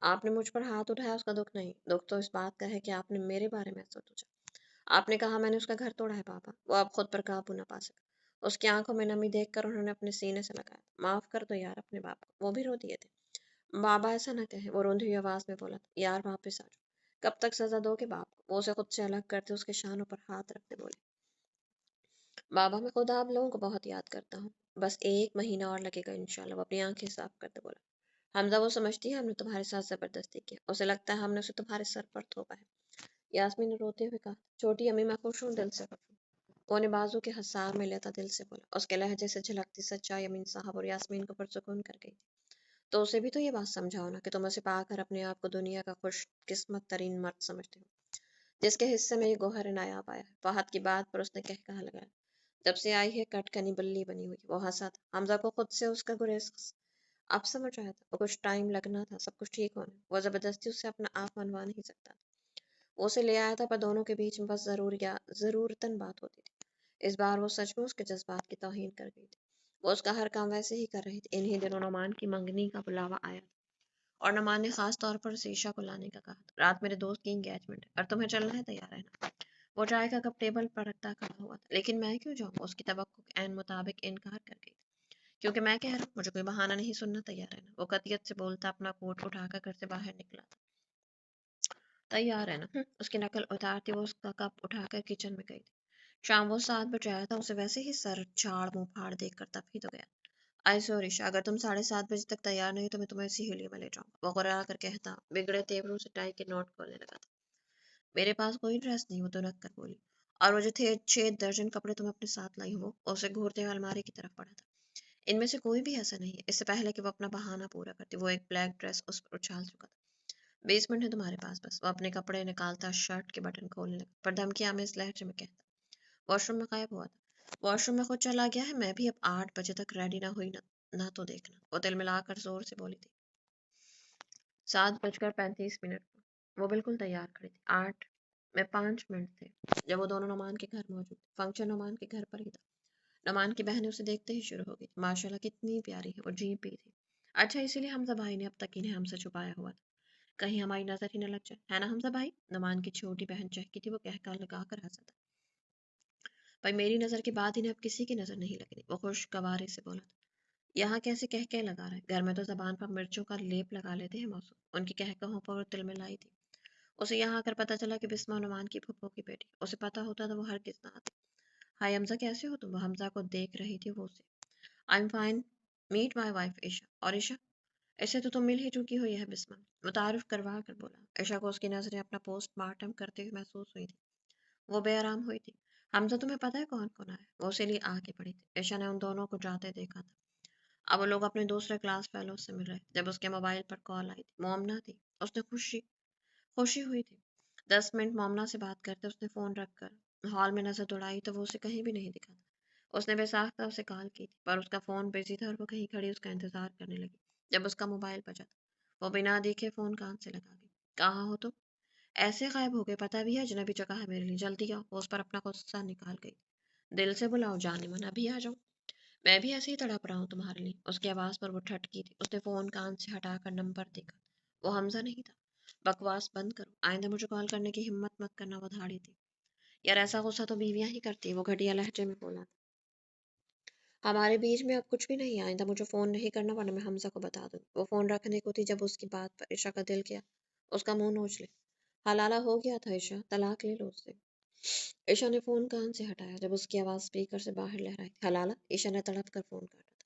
आपने मुझ पर हाथ उठाया, उसका दुख नहीं, दुख तो इस बात का है कि आपने मेरे बारे में सोचा। आपने कहा मैंने उसका घर तोड़ा है पापा। वो अब खुद पर काबू न पा सका। उसकी आंखों में नमी देखकर उन्होंने अपने सीने से लगाया। माफ कर दो यार अपने बाप को, वो भी रो दिए थे। बाबा ऐसा न कहे, वो रोंदी हुई आवाज में बोला था। यार वापस आ जाओ। कब तक सजा दोगे बाप को? वो उसे खुद से अलग करते उसके शानों पर हाथ रखते बोले। बाबा, मैं खुद आप लोगों को बहुत याद करता हूँ। बस 1 महीना और लगेगा इंशाल्लाह। वो अपनी आंखें साफ करते बोला। हमजा, वो समझती है हमने तुम्हारे साथ जबरदस्ती की। उसे लगता है हमने उसे तुम्हारे सर पर थोपा है। यास्मीन ने रोते हुए कहा, छोटी अम्मी मैं खुश हूँ, दिल से खुश हूँ। वो ने बाजू के हसार में लेता दिल से बोला। उसके लहजे से झलकती सच्चाई अमीन साहब और यास्मीन को पुरसुकून कर गई। तो उसे भी तो ये बात समझाओ ना कि तुम उसे पाकर अपने आप को दुनिया का खुशकिस्मत तरीन मर्द समझते हो, जिसके हिस्से में ये गौहर नायाब आया है। फहद की बात पर उसने कह कहा लगाया। जब से आई है कटकनी बल्ली बनी हुई। वो हंसा था। हमजा को खुद से उसका गुरेज अब समझ आया था। वो कुछ टाइम लगना था सब कुछ ठीक होने। वो जबरदस्ती उससे अपना आप मनवा नहीं सकता। वो उसे ले आया था, पर दोनों के बीच में बस जरूरतन बात होती थी। इस बार वो सच में उसके जज्बात की तौहीन कर गई थी। वो उसका हर काम वैसे ही कर रही थी। इन्हीं दिनों नुमान की मंगनी का बुलावा आया था और नुमान ने खास तौर पर शीशा को लाने का कहा था। रात मेरे दोस्त की एंगेजमेंट है और तुम्हें चलना है, तैयार है ना? वो चाय का कप टेबल पर रखता खड़ा हुआ था। लेकिन मैं क्यों जाऊँ? उसकी तवक्को के ऐन मुताबिक इनकार कर गई थी। क्योंकि मैं कह रहा हूँ, मुझे कोई बहाना नहीं सुनना, तैयार है ना? वो कतियत से बोलता अपना कोट उठाकर घर से बाहर निकला था। तैयार है ना? उसकी नकल उतारती वो उसका कप उठाकर किचन में गई थी। शाम वो 7 बजे आया था। उसे वैसे ही सर झाड़ मुंह फाड़ देख कर तब ही तो गया। आई सॉरी ईशा, अगर तुम 7:30 बजे तक तैयार नहीं तो मैं तुम्हें इसी हिलिये में ले जाऊंगा। वो गुर्रा कर कहता बिगड़े तेवरों से टाई के नोट खोलने लगा था। मेरे पास कोई ड्रेस नहीं, वो तो रख कर बोली। और वो जो थे 6 दर्जन कपड़े तुम अपने साथ लाई हो, वो उसे घूरते हुए अलमारी की तरफ बढ़ा था। इनमें से कोई भी ऐसा नहीं है। इससे पहले कि वो अपना बहाना पूरा करती, वो एक ब्लैक ड्रेस उस पर उछाल चुका था। 20 मिनट है तुम्हारे पास बस। वो अपने कपड़े निकालता शर्ट के बटन खोलने लगा, पर धमकियां में इस लहजे में कहता। वॉशरूम में गायब हुआ था। वॉशरूम में खुद चला गया है। मैं भी अब 8 बजे तक रेडी ना हुई ना तो देखना। वो तिल मिलाकर जोर से बोली थी। 7:35 वो बिल्कुल तैयार खड़ी थी। 8 में 5 मिनट थे जब वो दोनों नुमान के घर मौजूद थे। फंक्शन नुमान के घर पर ही था। नुमान की बहनें उसे देखते ही शुरू हो गई। माशाल्लाह कितनी प्यारी है। वो जी पी थी। अच्छा, इसीलिए हमजा भाई ने अब तक इन्हें हमसे छुपाया हुआ था, कहीं हमारी नजर ही न लग जाए, है ना हमजा भाई? नुमान की छोटी बहन चहकी थी। वो कहकर लगाकर हंसा था। पर मेरी नजर के बाद इन्हें अब किसी की नजर नहीं लग रही। वो खुशगवारी से बोला था। यहाँ कैसे कह कह लगा रहा है? घर में तो जबान पर मिर्चों का लेप लगा लेते हैं मौसम। उनकी कहकहों पर वो तिल मिलाई थी। उसे यहाँ आकर पता चला कि बिस्मा नुमान की फूफो की बेटी। उसे पता होता तो वो हरगिज ना आती। हाय हमजा, कैसे हो तुम? वो हमजा को देख रही थी वो उसे। I am fine, meet my wife Isha. और ईशा? ऐसे तो तुम मिल ही चुकी हो, यह बिस्मा मुतारिफ करवा कर बोला। ईशा को उसकी नजरें अपना पोस्टमार्टम करते हुए महसूस हुई थी। वो बेआराम हुई थी। हमजा, तुम्हें पता है कौन कौन आया? वो उसे लिए आके पड़ी थी। ईशा ने उन दोनों को जाते देखा था। अब वो लोग अपने दूसरे क्लास फेलो से मिल रहे थे। जब उसके मोबाइल पर कॉल आई थी, मोमना थी। उसने खुशी खुशी हुई थी। 10 मिनट मोमना से बात करते उसने फोन रखकर हॉल में नजर दौड़ाई तो वो उसे कहीं भी नहीं दिखा था। उसने बेसाख्ता उसे कॉल की थी, पर उसका फोन बिजी था और वो कहीं खड़ी उसका इंतजार करने लगी। जब उसका मोबाइल बजा था, वो बिना देखे फोन कान से लगा गई। कहाँ हो तुम? ऐसे गायब हो गए, पता भी है अजनबी जगह है मेरे लिए, जल्दी आओ। वो उस पर अपना गुस्सा निकाल गई। दिल से बुलाओ जाने मन, अभी आ जाओ। मैं भी ऐसे ही तड़प रहा हूँ तुम्हारे लिए। उसकी आवाज पर वो ठटकी थी। उसने फोन कान से हटाकर नंबर देखा। वो हमजा नहीं था। बकवास बंद करो, आइंदा मुझे कॉल करने की हिम्मत मत करना। वो धाड़ी थी। यार ऐसा गुस्सा तो बीवियां ही करती, वो घटिया लहजे में बोला। हमारे बीच में अब कुछ भी नहीं, आइंदा मुझे फोन नहीं करना वरना मैं हमजा को बता दूंगी। वो फोन रखने को थी जब उसकी बात पर ईशा का दिल किया। उसका मुंह नोच ले। हलाला हो गया था ईशा, तलाक ले लो उससे। ईशा ने फोन कान से हटाया जब उसकी आवाज स्पीकर से बाहर लहराई थी। हलाला? ईशा ने तड़प कर फोन काटा।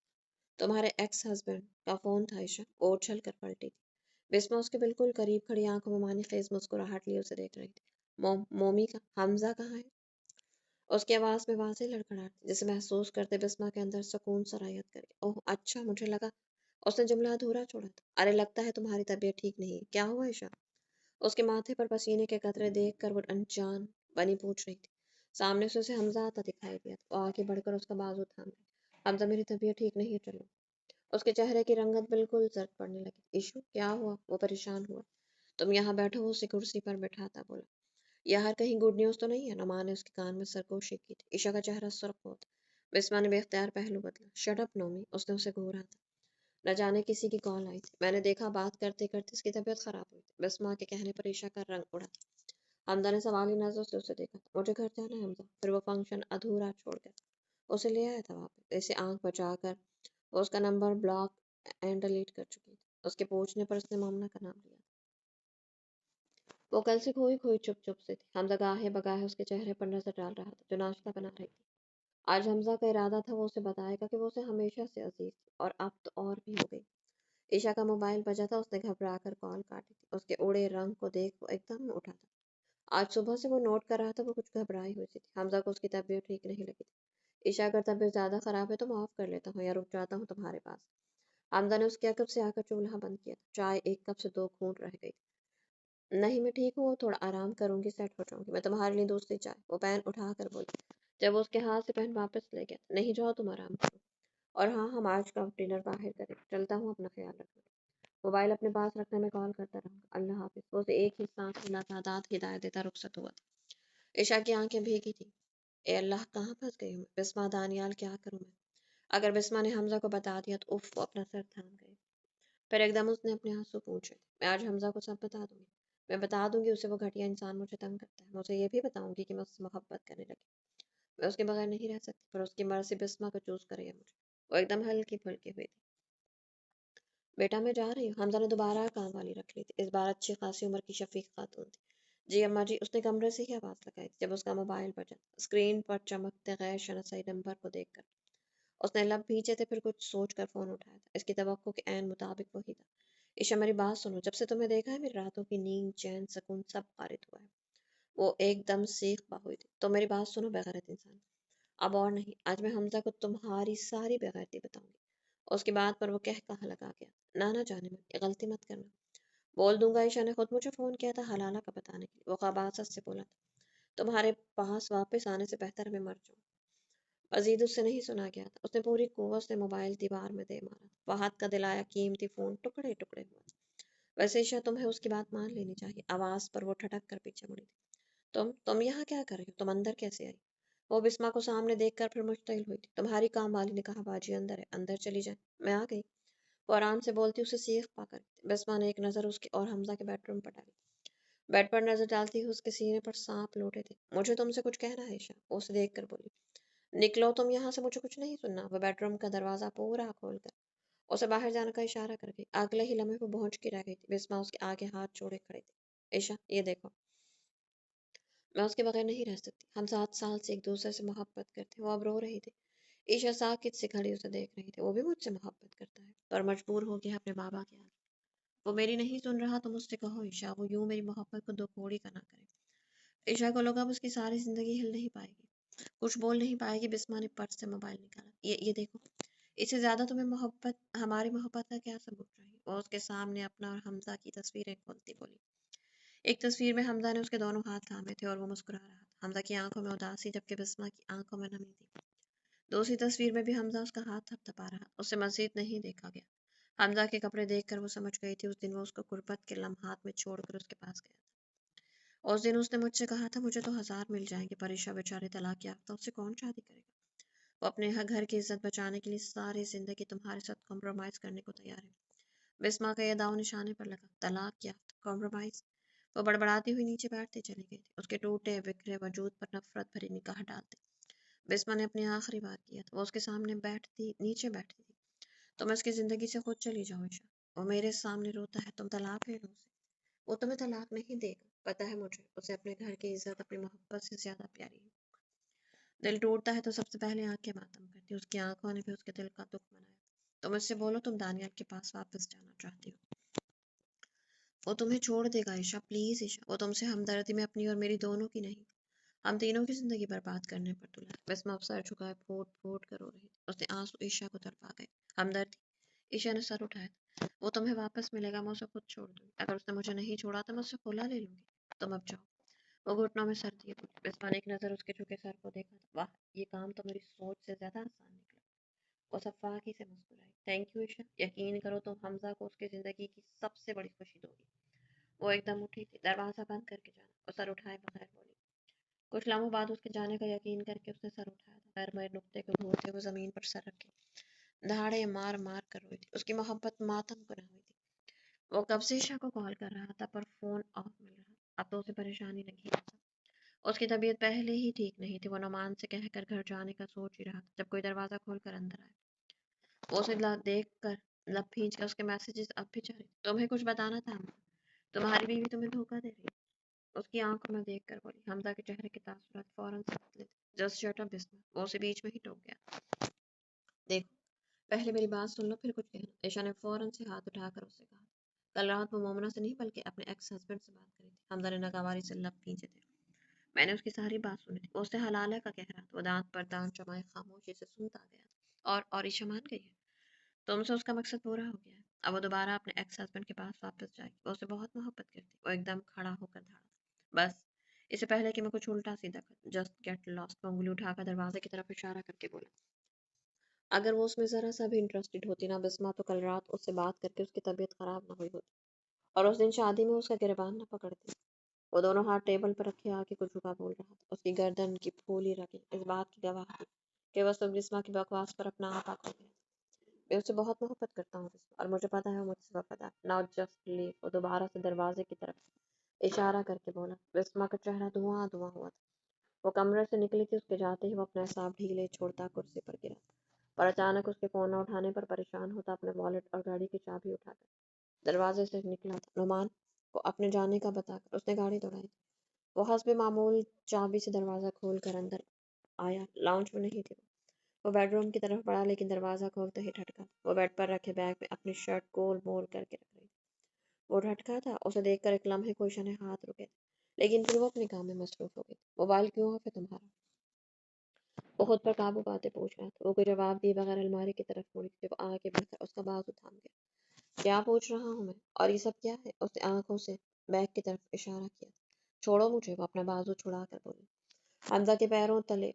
तुम्हारे एक्स हस्बैंड का फोन था ईशा। वो उछल कर पलटी थी। बिस्मा उसके बिल्कुल करीब खड़ी आंखों में मानी खेज मुस्कुराहट लिए उसे देख रही थी। मोमी का हमजा कहाँ है? उसकी आवाज में वाज़ेह लड़खड़ाहट थी, जिसे महसूस करते बिस्मा के अंदर सुकून सरायत कर गया। ओह अच्छा, मुझे लगा। उसने जुमला अधूरा छोड़ा था। अरे लगता है तुम्हारी तबीयत ठीक नहीं है, क्या हुआ ईशा? उसके माथे पर पसीने के कतरे देख कर वो अनजान बनी पूछ रही थी। सामने से उसे हमजा आता दिखाई दिया था। वो आगे बढ़कर उसका बाजू थाम ली। हमजा, मेरी तबीयत ठीक नहीं है, चलो। उसके चेहरे की रंगत बिल्कुल जर्द पड़ने लगी। इशू क्या हुआ? वो परेशान हुआ। तुम यहाँ बैठो, वो उसे कुर्सी पर बैठाता बोला। यार कहीं गुड न्यूज़ तो नहीं है? नुमान ने उसके कान में सरगोशी की थी। ईशा का चेहरा सुर्ख हुआ था। बिस्मा ने बेख्तियार पहलू बदला। शट अप नोमी, उसने उसे घूरा था। न जाने किसी की कॉल आई थी। मैंने देखा बात करते करते इसकी तबीयत खराब हुई थी। बिस्मा के कहने पर ईशा का रंग उड़ा था। हमजा ने सवाली नजरों से उसे देखा था। मुझे घर जाना है हमजा। फिर वो फंक्शन अधूरा छोड़ गया। उसे ले आया था वापस। इसे आंख बचाकर वो उसका नंबर ब्लॉक एंड डिलीट कर चुकी थी। उसके पूछने पर उसने मोमना का नाम लिया। वो कल से खोई खोई चुप चुप से थी। हमजा गाहे बगाहे उसके चेहरे पर नजर डाल रहा था जो नाश्ता बना रही थी। आज हमजा का इरादा था वो उसे बताएगा कि वो उसे हमेशा से अजीज थी, और अब तो और भी हो गई। ईशा का मोबाइल बजा था। उसने घबरा कर कॉल काटी थी। उसके उड़े रंग को देख वो एकदम उठा था। आज सुबह से वो नोट कर रहा था, वो कुछ घबराई हुई सी थी। हमजा को उसकी तबीयत ठीक नहीं लगी थी। ईशा, अगर तबीयत ज्यादा खराब है तो माफ कर लेता हूँ या रुक जाता हूँ तुम्हारे पास। हमजा ने उसके कप से आकर चूल्हा बंद किया था। चाय एक कप से 2 घूंट रह गई। नहीं मैं ठीक हूँ, थोड़ा आराम करूंगी, सेट हो जाऊंगी। मैं तुम्हारे लिए दूसरी चाय। वो पेन उठा कर बोली। जब वो उसके हाथ से पेन वापस ले गया। नहीं जाओ, तुम आराम करो। और हाँ, हम आज का डिनर बाहर करें। चलता हूँ, अपना ख्याल रखना। मोबाइल अपने पास रखने में कॉल करता रहूंगा। अल्लाह हाफिज। वो उसे एक ही सांस में लगातार हिदायत देता रुखसत हुआ था। ईशा की आंखें भीगी थी। ए अल्लाह, कहाँ फंस गई हूँ मैं? बिस्मा, दानियाल, क्या करूँ मैं? अगर बिस्मा ने हमजा को बता दिया तो उफ, वो अपना सर थाम गई। फिर एकदम उसने अपने आंसू पूछे। मैं आज हमजा को सब बता दूंगी। मैं बता दूंगी उसे वो घटिया इंसान मुझे तंग करता है। मैं उसे ये भी बताऊंगी कि मैं उससे मोहब्बत करने लगी। मैं उसके बगैर नहीं रह सकती, पर उसकी मर्जी बिस्मा को चूज करे या मुझे। वो एकदम हल्की फुल्की हुई थी। बेटा मैं जा रही हूँ। हमजा ने दोबारा काम वाली रख ली थी। इस बार अच्छी खासी उम्र की शफीक खातून थी। जी अम्मा जी, उसने कमरे से ही आवाज लगाई थी जब उसका मोबाइल बजा। स्क्रीन पर चमकते गैर शनासाई नंबर को देखकर उसने लब भींचे थे, फिर कुछ सोच कर फोन उठाया था। इसकी तवक्को के ऐन मुताबिक वही था। ईशा, मेरी बात सुनो। जब से तुम्हें देखा है मेरी रातों की नींद, चैन, सुकून सब खारिज हुआ है। वो एकदम सीख पा हुई थी। तो मेरी बात सुनो बेगैरत इंसान। अब और नहीं, आज मैं हमजा को तुम्हारी सारी बेगैरती बताऊंगी। उसकी बात पर वो कह कहा लगा गया। ना ना जाने मन, ये गलती मत करना। बोल दूंगा, ईशा ने खुद मुझे फोन किया था हलाला का बताने के लिए। वो खबासत से बोला था, तुम्हारे पास वापस आने से बेहतर मैं मर जाऊं। मजीद उससे नहीं सुना गया था। उसने पूरी कुव्वत से मोबाइल दीवार में दे मारा। फहद का दिलाया कीमती फोन टुकड़े टुकड़े हुआ। वैसे ईशा, तुम्हें उसकी बात मान लेनी चाहिए। आवाज पर वो ठटक कर पीछे मुड़ी थी। तुम यहाँ क्या कर रही हो? तुम अंदर कैसे आई? वो बिस्मा को सामने देखकर फिर मुश्तइल हुई थी। तुम्हारी काम वाली ने कहा बाजी अंदर है, अंदर चली जाए। मैं आ गई। वो आराम से बोलती उसे सीख पाकर। बिस्मा ने एक नजर उसके और हमजा के बेडरूम पर डाली। बेड पर नजर डालती ही उसके सीने पर सांप लौटे थे। मुझे तुमसे कुछ कहना है ईशा, वो उसे देख कर बोली। निकलो तुम यहाँ से, मुझे कुछ नहीं सुनना। वह बेडरूम का दरवाजा पूरा खोलकर उसे बाहर जाने का इशारा कर गई। अगले ही लम्हे वो पहुंच की रह गई थी। बिस्मा उसके आगे हाथ जोड़े खड़े थे। ईशा, ये देखो। मैं उसके बगैर नहीं रह सकती। हम 7 साल से एक दूसरे से मोहब्बत करते। वो अब रो रही थी। ईशा साकित से खड़ी उसे देख रही थी। वो भी मुझसे मोहब्बत करता है, पर मजबूर हो गया अपने बाबा के आगे। वो मेरी नहीं सुन रहा तो मुझसे कहो ईशा, वो यूं मेरी मोहब्बत को दो कोड़ी का ना करे। ईशा को लगा अब उसकी सारी जिंदगी हिल नहीं पाएगी, कुछ बोल नहीं पाएगी। बिस्मा ने पर्स से मोबाइल निकाला। ये देखो, इससे ज्यादा तुम्हें मोहब्बत, हमारी मोहब्बत का क्या सबूत चाहिए? वो उसके सामने अपना और हमजा की तस्वीरें खोलती बोली। एक तस्वीर में हमजा ने उसके दोनों हाथ थामे थे और वो मुस्कुरा रहा था। हमजा की आंखों में उदासी, जबकि बिस्मा की आंखों में नमी थी। दूसरी तस्वीर में भी हमजा उसका हाथ थपथपा रहा। उसे मजीद नहीं देखा गया। हमजा के कपड़े देखकर वो समझ गई थी उस दिन वो उसको गुर्बत के लम्हात में छोड़कर उसके पास गया था। उस दिन उसने मुझसे कहा था मुझे तो 1000 मिल जाएंगे, पर ईशा बेचारे तलाक याफ्ता, उससे कौन शादी करेगा? वो अपने घर की इज्जत बचाने के लिए सारी जिंदगी तुम्हारे साथ कॉम्प्रोमाइज करने को तैयार है। बिस्मा का यह दांव निशाने पर लगा। तलाक याफ्ता, कॉम्प्रोमाइज? वो बड़बड़ाती हुई नीचे बैठती चली गई थी। उसके टूटे बिखरे वजूद पर नफरत भरी निगाह डालती बिस्मा ने अपनी आखिरी बार किया था। वो उसके सामने नीचे बैठी थी। तो मैं उसकी जिंदगी से खुद चली जाऊं ईशा? वो मेरे सामने रोता है, तुम तलाक ले लो उसे। वो तुम्हें तलाक नहीं देगा, पता है मुझे। उसे अपने घर की इज्जत अपनी मोहब्बत से ज्यादा प्यारी है। दिल टूटता है तो सबसे पहले आंखें मातम करती। उसकी आंखों ने भी उसके दिल का दुख मनाया। तो मुझसे बोलो, तुम दानियाल के पास वापस जाना चाहती हो? वो तुम्हें छोड़ देगा ईशा, प्लीज ईशा। वो तुमसे हमदर्दी में अपनी और मेरी दोनों की नहीं, हम तीनों की जिंदगी बर्बाद करने पर तुला है। बस मैं सर झुकाए फूट फूट कर रो रही थी। उसने आंसू ईशा को तड़पा गए। हमदर्दी? ईशा ने सर उठाया। वो तुम्हें वापस मिलेगा, मैं उसे खुद छोड़ दूंगी। अगर उसने मुझे नहीं छोड़ा तो मैं उससे खुला ले लूंगी। तुम अब जाओ। वो घुटनों में सर दिए बोली। बिस्मा ने एक नजर उसके झुके सर को देखा। वाह, ये काम तो मेरी सोच से ज्यादा आसान निकला। वो सफाकी से मुस्कुराई। थैंक यू ईशा, यकीन करो तुम हमजा को उसकी जिंदगी की सबसे बड़ी खुशी दोगी। वो एकदम उठी थी। दरवाजा बंद करके जाना, और सर उठाए बगैर बोली। कुछ लम्हों बाद उसके जाने का यकीन करके उसने सर उठाया था। पैर में नुक्ते को घूरते हुए जमीन पर सर रखे दहाड़े मार मार कर रोई थी। उसकी मोहब्बत मातम को न हुई थी। वो कब से ईशा को कॉल कर रहा था, पर फोन ऑफ मिल रहा। अब तो उसे परेशानी लगी था। उसकी तबीयत पहले ही ठीक नहीं थी। वो नुमान से कहकर घर जाने का सोच ही रहा था जब कोई दरवाजा खोलकर अंदर आया। वो उसे देख कर लब खींच कर उसके मैसेजेस अब भी जारी। तुम्हें कुछ बताना था हमको। तुम्हारी बीवी तुम्हें धोखा दे रही है, उसकी आंखों में देख कर बोली। हमजा के चेहरे के तासुरात फौरन से बदले थे। जस्ट शट अप बिस्मा, वो उसे बीच में ही टोक गया। देखो, पहले मेरी बात सुन लो फिर कुछ कहना। ईशा ने फौरन से हाथ उठाकर उससे कहा। कल रात वो मोमना से नहीं बल्कि अपने एक्स हस्बैंड से बात करी थी। हमजा ने नागवारी से लब खींचे थे। मैंने उसकी सारी बात सुनी थी। वो उससे हलाला का कह रहा था। वो दांत पर दांत जमाए खामोशी से सुनता गया। और ईशा मान गई है। तुमसे उसका मकसद पूरा हो गया है। अब वो दोबारा अपने एक्स हस्बैंड के पास वापस जाएगी। वो उससे बहुत मोहब्बत करती। वो एकदम खड़ा होकर धाड़ा। बस, इससे पहले कि मैं कुछ उल्टा सीधा कर, जस्ट गेट लॉस्ट। वो उंगली उठाकर दरवाजे की तरफ इशारा करके बोला। अगर वो उसमें जरा सा भी इंटरेस्टेड होती ना बिस्मा, तो कल रात उससे बात करके उसकी तबीयत खराब ना हुई होती, और उस दिन शादी में उसका गिरबान न पकड़ती। वो दोनों हाथ टेबल पर रखे आके कुछ झुका बोल रहा था। उसकी गर्दन की फूली रगे इस बात की गवाह थी कि वह सब बिस्मा की बकवास पर अपना आपा खो गया। मैं उससे बहुत मोहब्बत करता हूँ बिस्मा, और मुझे पता है वो मुझसे वफादार। Now just leave. वो दोबारा से दरवाजे की तरफ इशारा करके बोला। बिस्मा का चेहरा धुआं धुआं हुआ था। वो कमरे से निकली थी, उसके जाते ही वो अपना हिसाब ढीले छोड़ता कुर्सी पर गिरा, पर अचानक उसके फोन न उठाने पर परेशान होता अपने वॉलेट और गाड़ी की चाबी उठाकर दरवाजे से निकला था। नुमान को अपने जाने का बताकर उसने गाड़ी दौड़ाई। वो हस्बे मामूल चाबी से दरवाजा खोल कर अंदर आया। लाउंज में नहीं थी। वो बेडरूम की तरफ बढ़ा, लेकिन दरवाजा खोलते ही ठटका। वो बेड पर रखे बैग में अपनी शर्ट गोल मोल करके रख रही। वो ठटका था। उसे देखकर एक लम्हे को ईशा ने हाथ रुके थे, लेकिन फिर वो अपने काम में मसरूफ हो गई। मोबाइल क्यों ऑफ है तुम्हारा? वो खुद पर काबू पाते पूछ रहा था। वो कोई जवाब दिए बगैर अलमारी की तरफ मुड़ी जब आगे बढ़कर उसका बाजू थाम गया। क्या पूछ रहा हूँ मैं? और ये सब क्या है? उसने आंखों से बैग की तरफ इशारा किया। छोड़ो मुझे। वो अपना बाजू छुड़ा कर बोली। हमजा के पैरों तले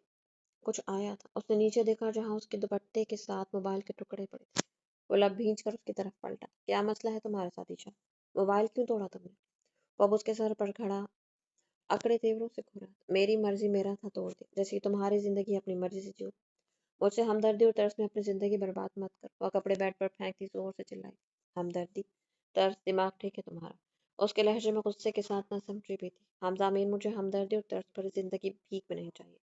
कुछ आया था। उसने नीचे देखा जहां उसके दुपट्टे के साथ मोबाइल के टुकड़े पड़े थे। वो लब भींच कर उसकी तरफ पलटा। क्या मसला है तुम्हारे साथ ईशा? मोबाइल क्यों तोड़ा तुमने? वो अब उसके सर पर खड़ा अकड़े तेवरों से घूरा। मेरी मर्जी मेरा था तोड़ दे, जैसे कि तुम्हारी जिंदगी अपनी मर्जी से जियो। मुझसे हमदर्दी और तरस में अपनी जिंदगी बर्बाद मत कर। वह कपड़े बेड पर फेंकती जोर से चिल्लाई। हमदर्दी? तरस? दिमाग ठीक है तुम्हारा? उसके लहजे में गुस्से के साथ न समझी भी थी। हमजा अमीन, मुझे हमदर्दी और तरस भरी जिंदगी भीख में नहीं चाहिए।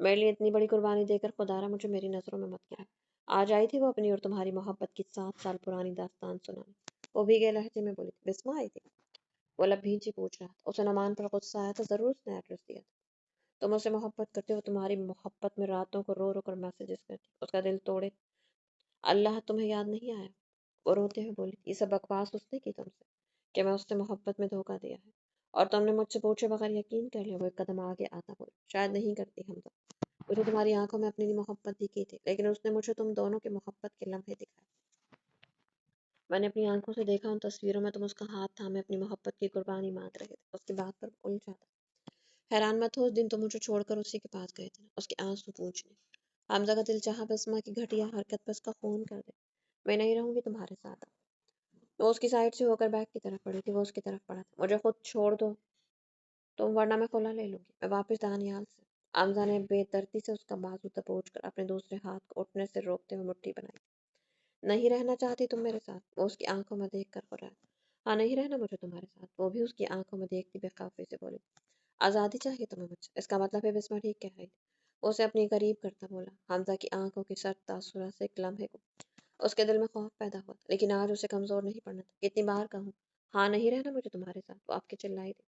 मेरे लिए इतनी बड़ी कुर्बानी देकर खुदारा मुझे मेरी नजरों में मत गिरा। आज आई थी वो अपनी और तुम्हारी मोहब्बत की 7 साल पुरानी दास्तान सुनाने। वो भीगे लहजे में बोली। बिस्मा आई थी? वो लब भींची पूछ रहा था। उसे नुमान पर गुस्सा आया तो जरूर उसने एड्रेस दिया था। तुम उससे मोहब्बत करते हो, तुम्हारी मोहब्बत में रातों को रो रो कर मैसेजेस करती, उसका दिल तोड़े। अल्लाह तुम्हें याद नहीं आया? वो रोते हुए बोली, ये सब बकवास उसने की तुमसे कि मैं उससे मोहब्बत में धोखा दिया है, और तुमने मुझसे पूछे बगैर यकीन कर लिया। वो एक कदम आगे आता बोली, शायद नहीं करती हम तो। मुझे तुम्हारी आंखों में अपनी मोहब्बत दिखी थी, लेकिन उसने मुझे तुम दोनों की मोहब्बत के लम्हे दिखाए। मैंने अपनी आंखों से देखा, उन तस्वीरों में तुम उसका हाथ थामे अपनी मोहब्बत की कुर्बानी मांग रहे थे। उसकी बात पर उलझा था। हैरान मत हो, उस दिन तुम मुझे छोड़कर उसी के पास गए थे ना, उसके आंसू पूछने। हमजा का दिल चाहा बसमा की घटिया हरकत पर उसका खून कर दे। मैं नहीं रहूंगी तुम्हारे साथ। वो उसकी साइड से होकर बैग की तरफ पड़ी थी, वो उसकी तरफ पड़ा था। मुझे खुद छोड़ दो तुम, वरना मैं खुला ले लूंगी। मैं वापस दानियाल से। हमजा ने बेदर्दी से उसका बाजू दबोच कर अपने दूसरे हाथ को उठने से रोकते हुए मुट्ठी बनाई। नहीं रहना चाहती तुम मेरे साथ? वो उसकी आंखों में देख कर बोला। हाँ, नहीं रहना मुझे तुम्हारे साथ, वो भी उसकी आंखों में देखती बेखौफी से बोली। आज़ादी चाहिए तुम्हें मुझसे? इसका मतलब है बिस्मा ठीक कह रही थी। वो उसे अपनी करीब करता बोला। हमजा की आंखों की सर्द तासुरात से एक लम्हे को उसके दिल में खौफ पैदा हुआ था, लेकिन आज उसे कमजोर नहीं पड़ना था। कितनी बार कहूँ, हाँ नहीं रहना मुझे तुम्हारे साथ? वो आपके चिल्लाई थी।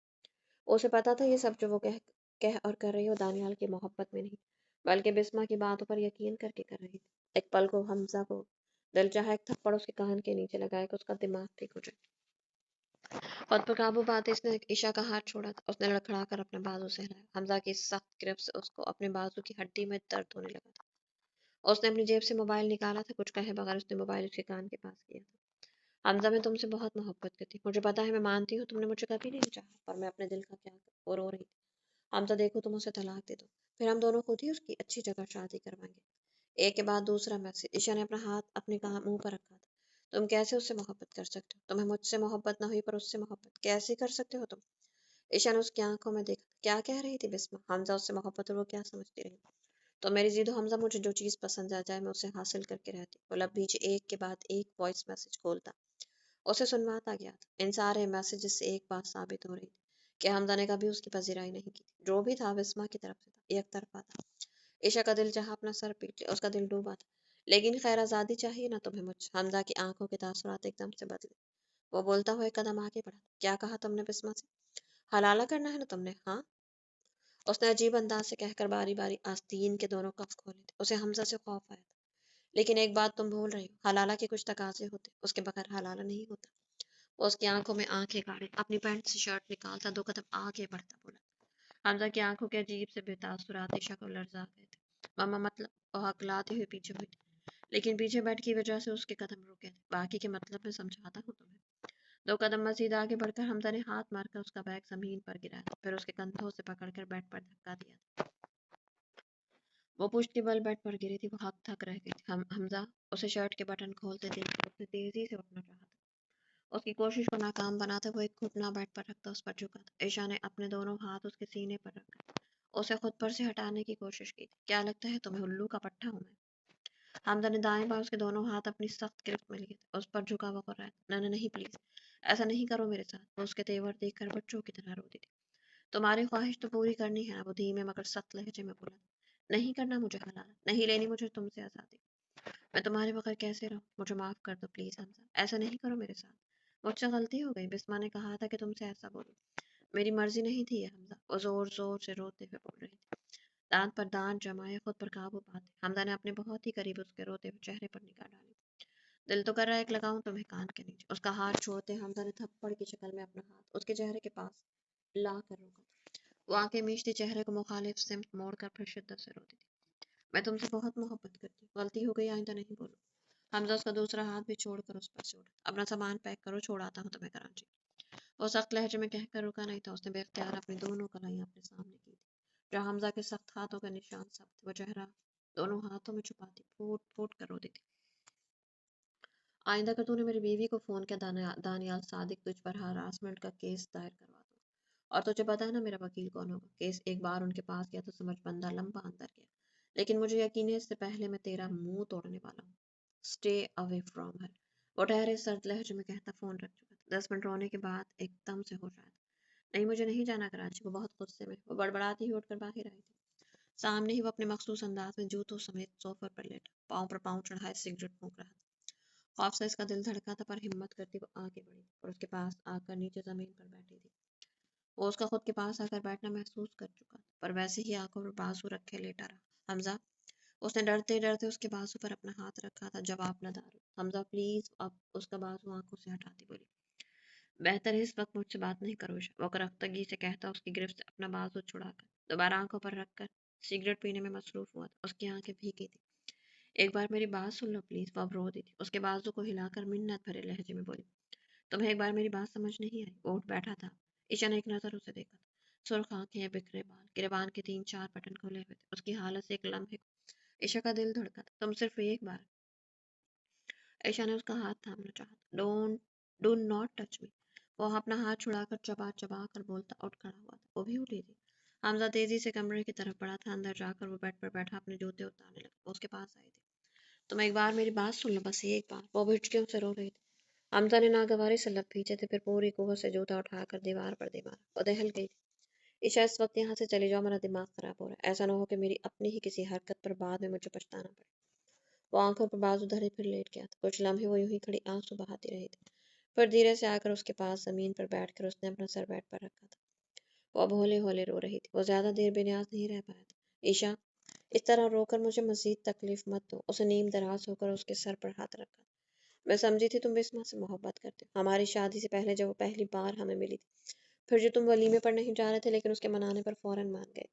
उसे पता था ये सब जो वो कह कह और कर रही है, वो दानियाल की मोहब्बत में नहीं, बल्कि बिस्मा की बातों पर यकीन करके कर रही थी। एक पल को हमजा को दिल चाहा एक थप्पड़ उसके कान के नीचे लगाया कि उसका दिमाग ठीक हो जाए। खुद पर काबू पाते इसने ईशा का हाथ छोड़ा था। उसने लड़खड़ा कर अपने बाजू से हिलाया। हमजा की सख्त गिरफ्त से उसको अपने बाजू की हड्डी में दर्द होने लगा था। उसने अपनी जेब से मोबाइल निकाला था। कुछ कहे बगैर उसने मोबाइल उसके कान के पास किया था। हमजा, मैं तुमसे बहुत मोहब्बत करती हूँ, मुझे पता है, मैं मानती हूँ तुमने मुझे कभी नहीं चाहा, पर मैं अपने दिल का क्या करूं? वो रो रही थी। हमजा, देखो तुम उसे तलाक दे दो, फिर हम दोनों खुद ही उसकी अच्छी जगह शादी करवाएंगे। एक के बाद दूसरा मैसेज। ईशा ने अपना हाथ अपने कहा मुंह पर रखा था। तुम कैसे उससे मोहब्बत कर सकते हो? तुम्हें मुझसे मोहब्बत ना हुई पर उससे मोहब्बत कैसे कर सकते हो तुम? ईशा ने उसकी आंखों में देखा। क्या कह रही थी बिस्मा? हमजा उससे मोहब्बत और वो क्या समझती रही? तो मेरी जिद हो हमजा, मुझे जो चीज़ पसंद आ जाए मैं उसे हासिल करके रहती। वो लब बीच एक के बाद एक वॉइस मैसेज खोलता, उसे सुनवाता गया था। इन सारे मैसेजेस से एक बात साबित हो रही थी कि हमजा ने कभी उसकी पजीराई नहीं की थी। जो भी था बिस्मा की तरफ से था, एक तरफा था। ईशा का दिल चाहा अपना सर पीट ले, उसका दिल डूबा था। लेकिन खैर, आज़ादी चाहिए ना तुम्हें मुझसे? हमजा की आंखों के तासुरात एकदम से बदले। वो बोलता हुआ एक कदम आगे बढ़ा। क्या कहा तुमने बिस्मा से? हलाला करना है ना तुमने, हाँ? उसने अजीब अंदाज से कहकर बारी बारी आस्तीन के दोनों कफ खोले थे। उसे हमजा से खौफ आया था। लेकिन एक बात तुम भूल रही हो, हलाला के कुछ तकाजे होते, उसके बगैर हलाला नहीं होता। वो उसकी आंखों में आंखें गाड़े अपनी पैंट से शर्ट निकालता दो कदम आगे बढ़ता बोला। हमजा की आंखों के अजीब से बेतासुरात ईशा को लर्जा गए थे। मामा, मतलब? वो हकलाते हुए पीछे हुई थी, लेकिन पीछे बैठ की वजह से उसके कदम रुके थे। बाकी के मतलब मैं समझाता हूँ तुम्हें। दो कदम मजीद आगे बढ़कर हमजा ने हाथ मारकर उसका बैग जमीन पर गिराया, फिर उसके कंधों से पकड़कर बेड पर धक्का दिया। वो पुश्त के बल बेड पर गिरी थी। वो हक थक रह गई थी। हमजा उसे शर्ट के बटन खोलते देख उसने तेजी से उठना चाहा था। उसकी कोशिश को नाकाम बनाते वो एक घुटना बेड पर रखता उस पर झुका था। ईशा ने अपने दोनों हाथ उसके सीने पर रखकर उसे खुद पर से हटाने की कोशिश की थी। क्या लगता है तुम्हें उल्लू का पट्टा हूं मैं? हमजा ने दाएं बाएं उसके दोनों हाथ अपनी सख्त गिरफ्त में लिए थे। उस पर झुका हुआ कर रहा था। नहीं नहीं, प्लीज ऐसा नहीं करो मेरे साथ। वो उसके तेवर देखकर बच्चों की तरह रोती थी। तुम्हारी ख्वाहिश तो पूरी करनी है ना, वो धीमे मगर सख्त लहजे में बोला। नहीं करना मुझे हलाल, नहीं लेनी मुझे तुमसे आज़ादी। मैं तुम्हारे बगैर कैसे रहूं? मुझे माफ कर दो प्लीज हमजा, ऐसा नहीं करो मेरे साथ। मुझसे गलती हो गई। बिस्मा ने कहा था कि तुमसे ऐसा बोलूं, मेरी मर्जी नहीं थी ये। हमजा वो जोर जोर से रोते हुए बोल रही थी, दांत पर दांत जमाए, खुद पर काबू पाते। हमजा ने अपने बहुत ही करीब उसके रोते हुए चेहरे पर निगाह डाली। दिल तो कर रहा है एक लगाऊं तुम्हें कान के नीचे। उसका हाथ छोड़ते हमजा ने थप्पड़ की शक्ल में अपना हाथ उसके चेहरे के पास ला कर रोका। वो आंखें मीचती चेहरे को मुखालिफ सिमत मोड़ कर फिर शिद्दत से रोती थी। मैं तुमसे बहुत मोहब्बत करती हूँ, गलती हो गई, आइंदा नहीं बोलूँ। हमजा उसका दूसरा हाथ भी छोड़कर उस पर से उठा। अपना सामान पैक करो, छोड़ाता हूँ तुम्हें कराची। वो सख्त लहजे में कहकर रुका नहीं था। उसने बेख्तियार अपनी दोनों कलाइयाँ अपने सामने की थी। जहाँ हमजा के सख्त हाथों का निशान सब थे, वो चेहरा दोनों हाथों में छुपाती फूट फूट कर रोती थी। आइंदा अगर तूने मेरी बीवी को फोन किया, दानियाल सादिक तुझ पर हरासमेंट का केस दायर करवा दूँ। और तुझे पता है ना मेरा वकील कौन होगा? केस एक बार उनके पास गया तो समझ बंदा लंबा अंदर गया। लेकिन मुझे यकीन है इससे पहले मैं तेरा मुंह तोड़ने वाला हूँ। Stay away from her. वो ठहरे सर्द लहजे में कहता फोन रख चुका था। 10 मिनट रोने के बाद एकदम से होश आया। नहीं, मुझे नहीं जाना कराची। वो बहुत गुस्से में, वो बड़बड़ाती ही उठकर बाहर आई थी। सामने ही वो अपने मखसूस अंदाज में जूतों समेत सोफे पर लेटा, पाँव पर पाँव चढ़ाए सिगरेट फूंक रहा था। खौफ से इसका दिल धड़का था, पर हिम्मत करती वो आगे बढ़ी और उसके पास आकर नीचे जमीन पर बैठी थी। وہ اس کا خود کے پاس آ کر بیٹھنا محسوس کر چکا تھا، پر ویسے ہی آنکھوں پر بازو رکھے لیٹا رہا۔ حمزہ، اس نے ڈرتے ڈرتے اس کے بازو پر اپنا ہاتھ رکھا تھا۔ جواب نہ دار حمزہ پلیز، اب اس کا بازو آنکھوں سے ہٹاتی بولی، بہتر ہے اس وقت مجھ سے بات نہیں کرو عشا۔ وہ کرختگی سے کہتا اس کی گرفت سے اپنا بازو چھڑا کر دوبارہ آنکھوں پر رکھ کر سگریٹ پینے میں مصروف ہوا تھا۔ اس کی آنکھیں بھیگی تھی۔ ایک بار میری بات سن لو پلیز، وہ اب رو دی تھی۔ اس کے بازو کو ہلا کر منت بھرے لہجے میں بولی، تمہیں ایک بار میری بات سمجھ نہیں آئی؟ وہ اٹھ بیٹھا تھا۔ عشا نے ایک نظر اسے دیکھا تھا۔ سرخ آنکھیں، بکھرے بال، گریبان کے 3 4 بٹن کھولے ہوئے تھے۔ اس کی حالت سے ایک لمحے کو عشا کا دل دھڑکا تھا۔ تم صرف ایک بار۔ عشا نے اس کا ہاتھ تھامنا چاہا تھا۔ Do not touch me. وہ اپنا ہاتھ چھڑا کر چبا چبا کر بولتا اٹھ کھڑا ہوا تھا۔ وہ بھی اٹھی تھی۔ حمزہ تیزی سے کمرے کی طرف بڑھا تھا۔ اندر جا کر وہ بیڈ پر بیٹھا اپنے جوتے اتارنے لگا۔ وہ اس کے پاس آئی تھی۔ تم ایک بار میری بات سن لو، بس ایک بار۔ وہ ہچکیوں سے رو رہی تھی۔ حمزہ نے ناگواری سے لب کھینچے تھے، پھر پوری قوت سے جوتا اٹھا کر دیوار پر دے مارا۔ وہ دہل گئی تھی۔ عشا، اس وقت یہاں سے چلی جاؤ، میرا دماغ خراب ہو رہا ہے۔ ایسا نہ ہو کہ میری اپنی ہی کسی حرکت پر بعد میں مجھے پچھتانا پڑے۔ وہ آنکھوں پر بازو دھرے پھر لیٹ گیا تھا۔ کچھ لمحے وہ یوں ہی کھڑی آنسو بہاتی رہی تھی۔ پھر دھیرے سے آ کر اس کے پاس زمین پر بیٹھ کر اس نے اپنا سر بیڈ پر رکھا تھا۔ وہ اب ہولے ہولے رو رہی تھی۔ وہ زیادہ دیر بے نیاز نہیں رہ پایا تھا۔ عشا، اس طرح رو کر مجھے مزید تکلیف مت دو۔ اسے نیم دراز ہو کر اس کے سر پر ہاتھ رکھا۔ میں سمجھی تھی تم بسمہ سے محبت کرتے ہو، ہماری شادی سے پہلے جب وہ پہلی بار ہمیں ملی تھی، پھر جو تم ولیمے پر نہیں جا رہے تھے لیکن اس کے منانے پر فوراً مان گئے۔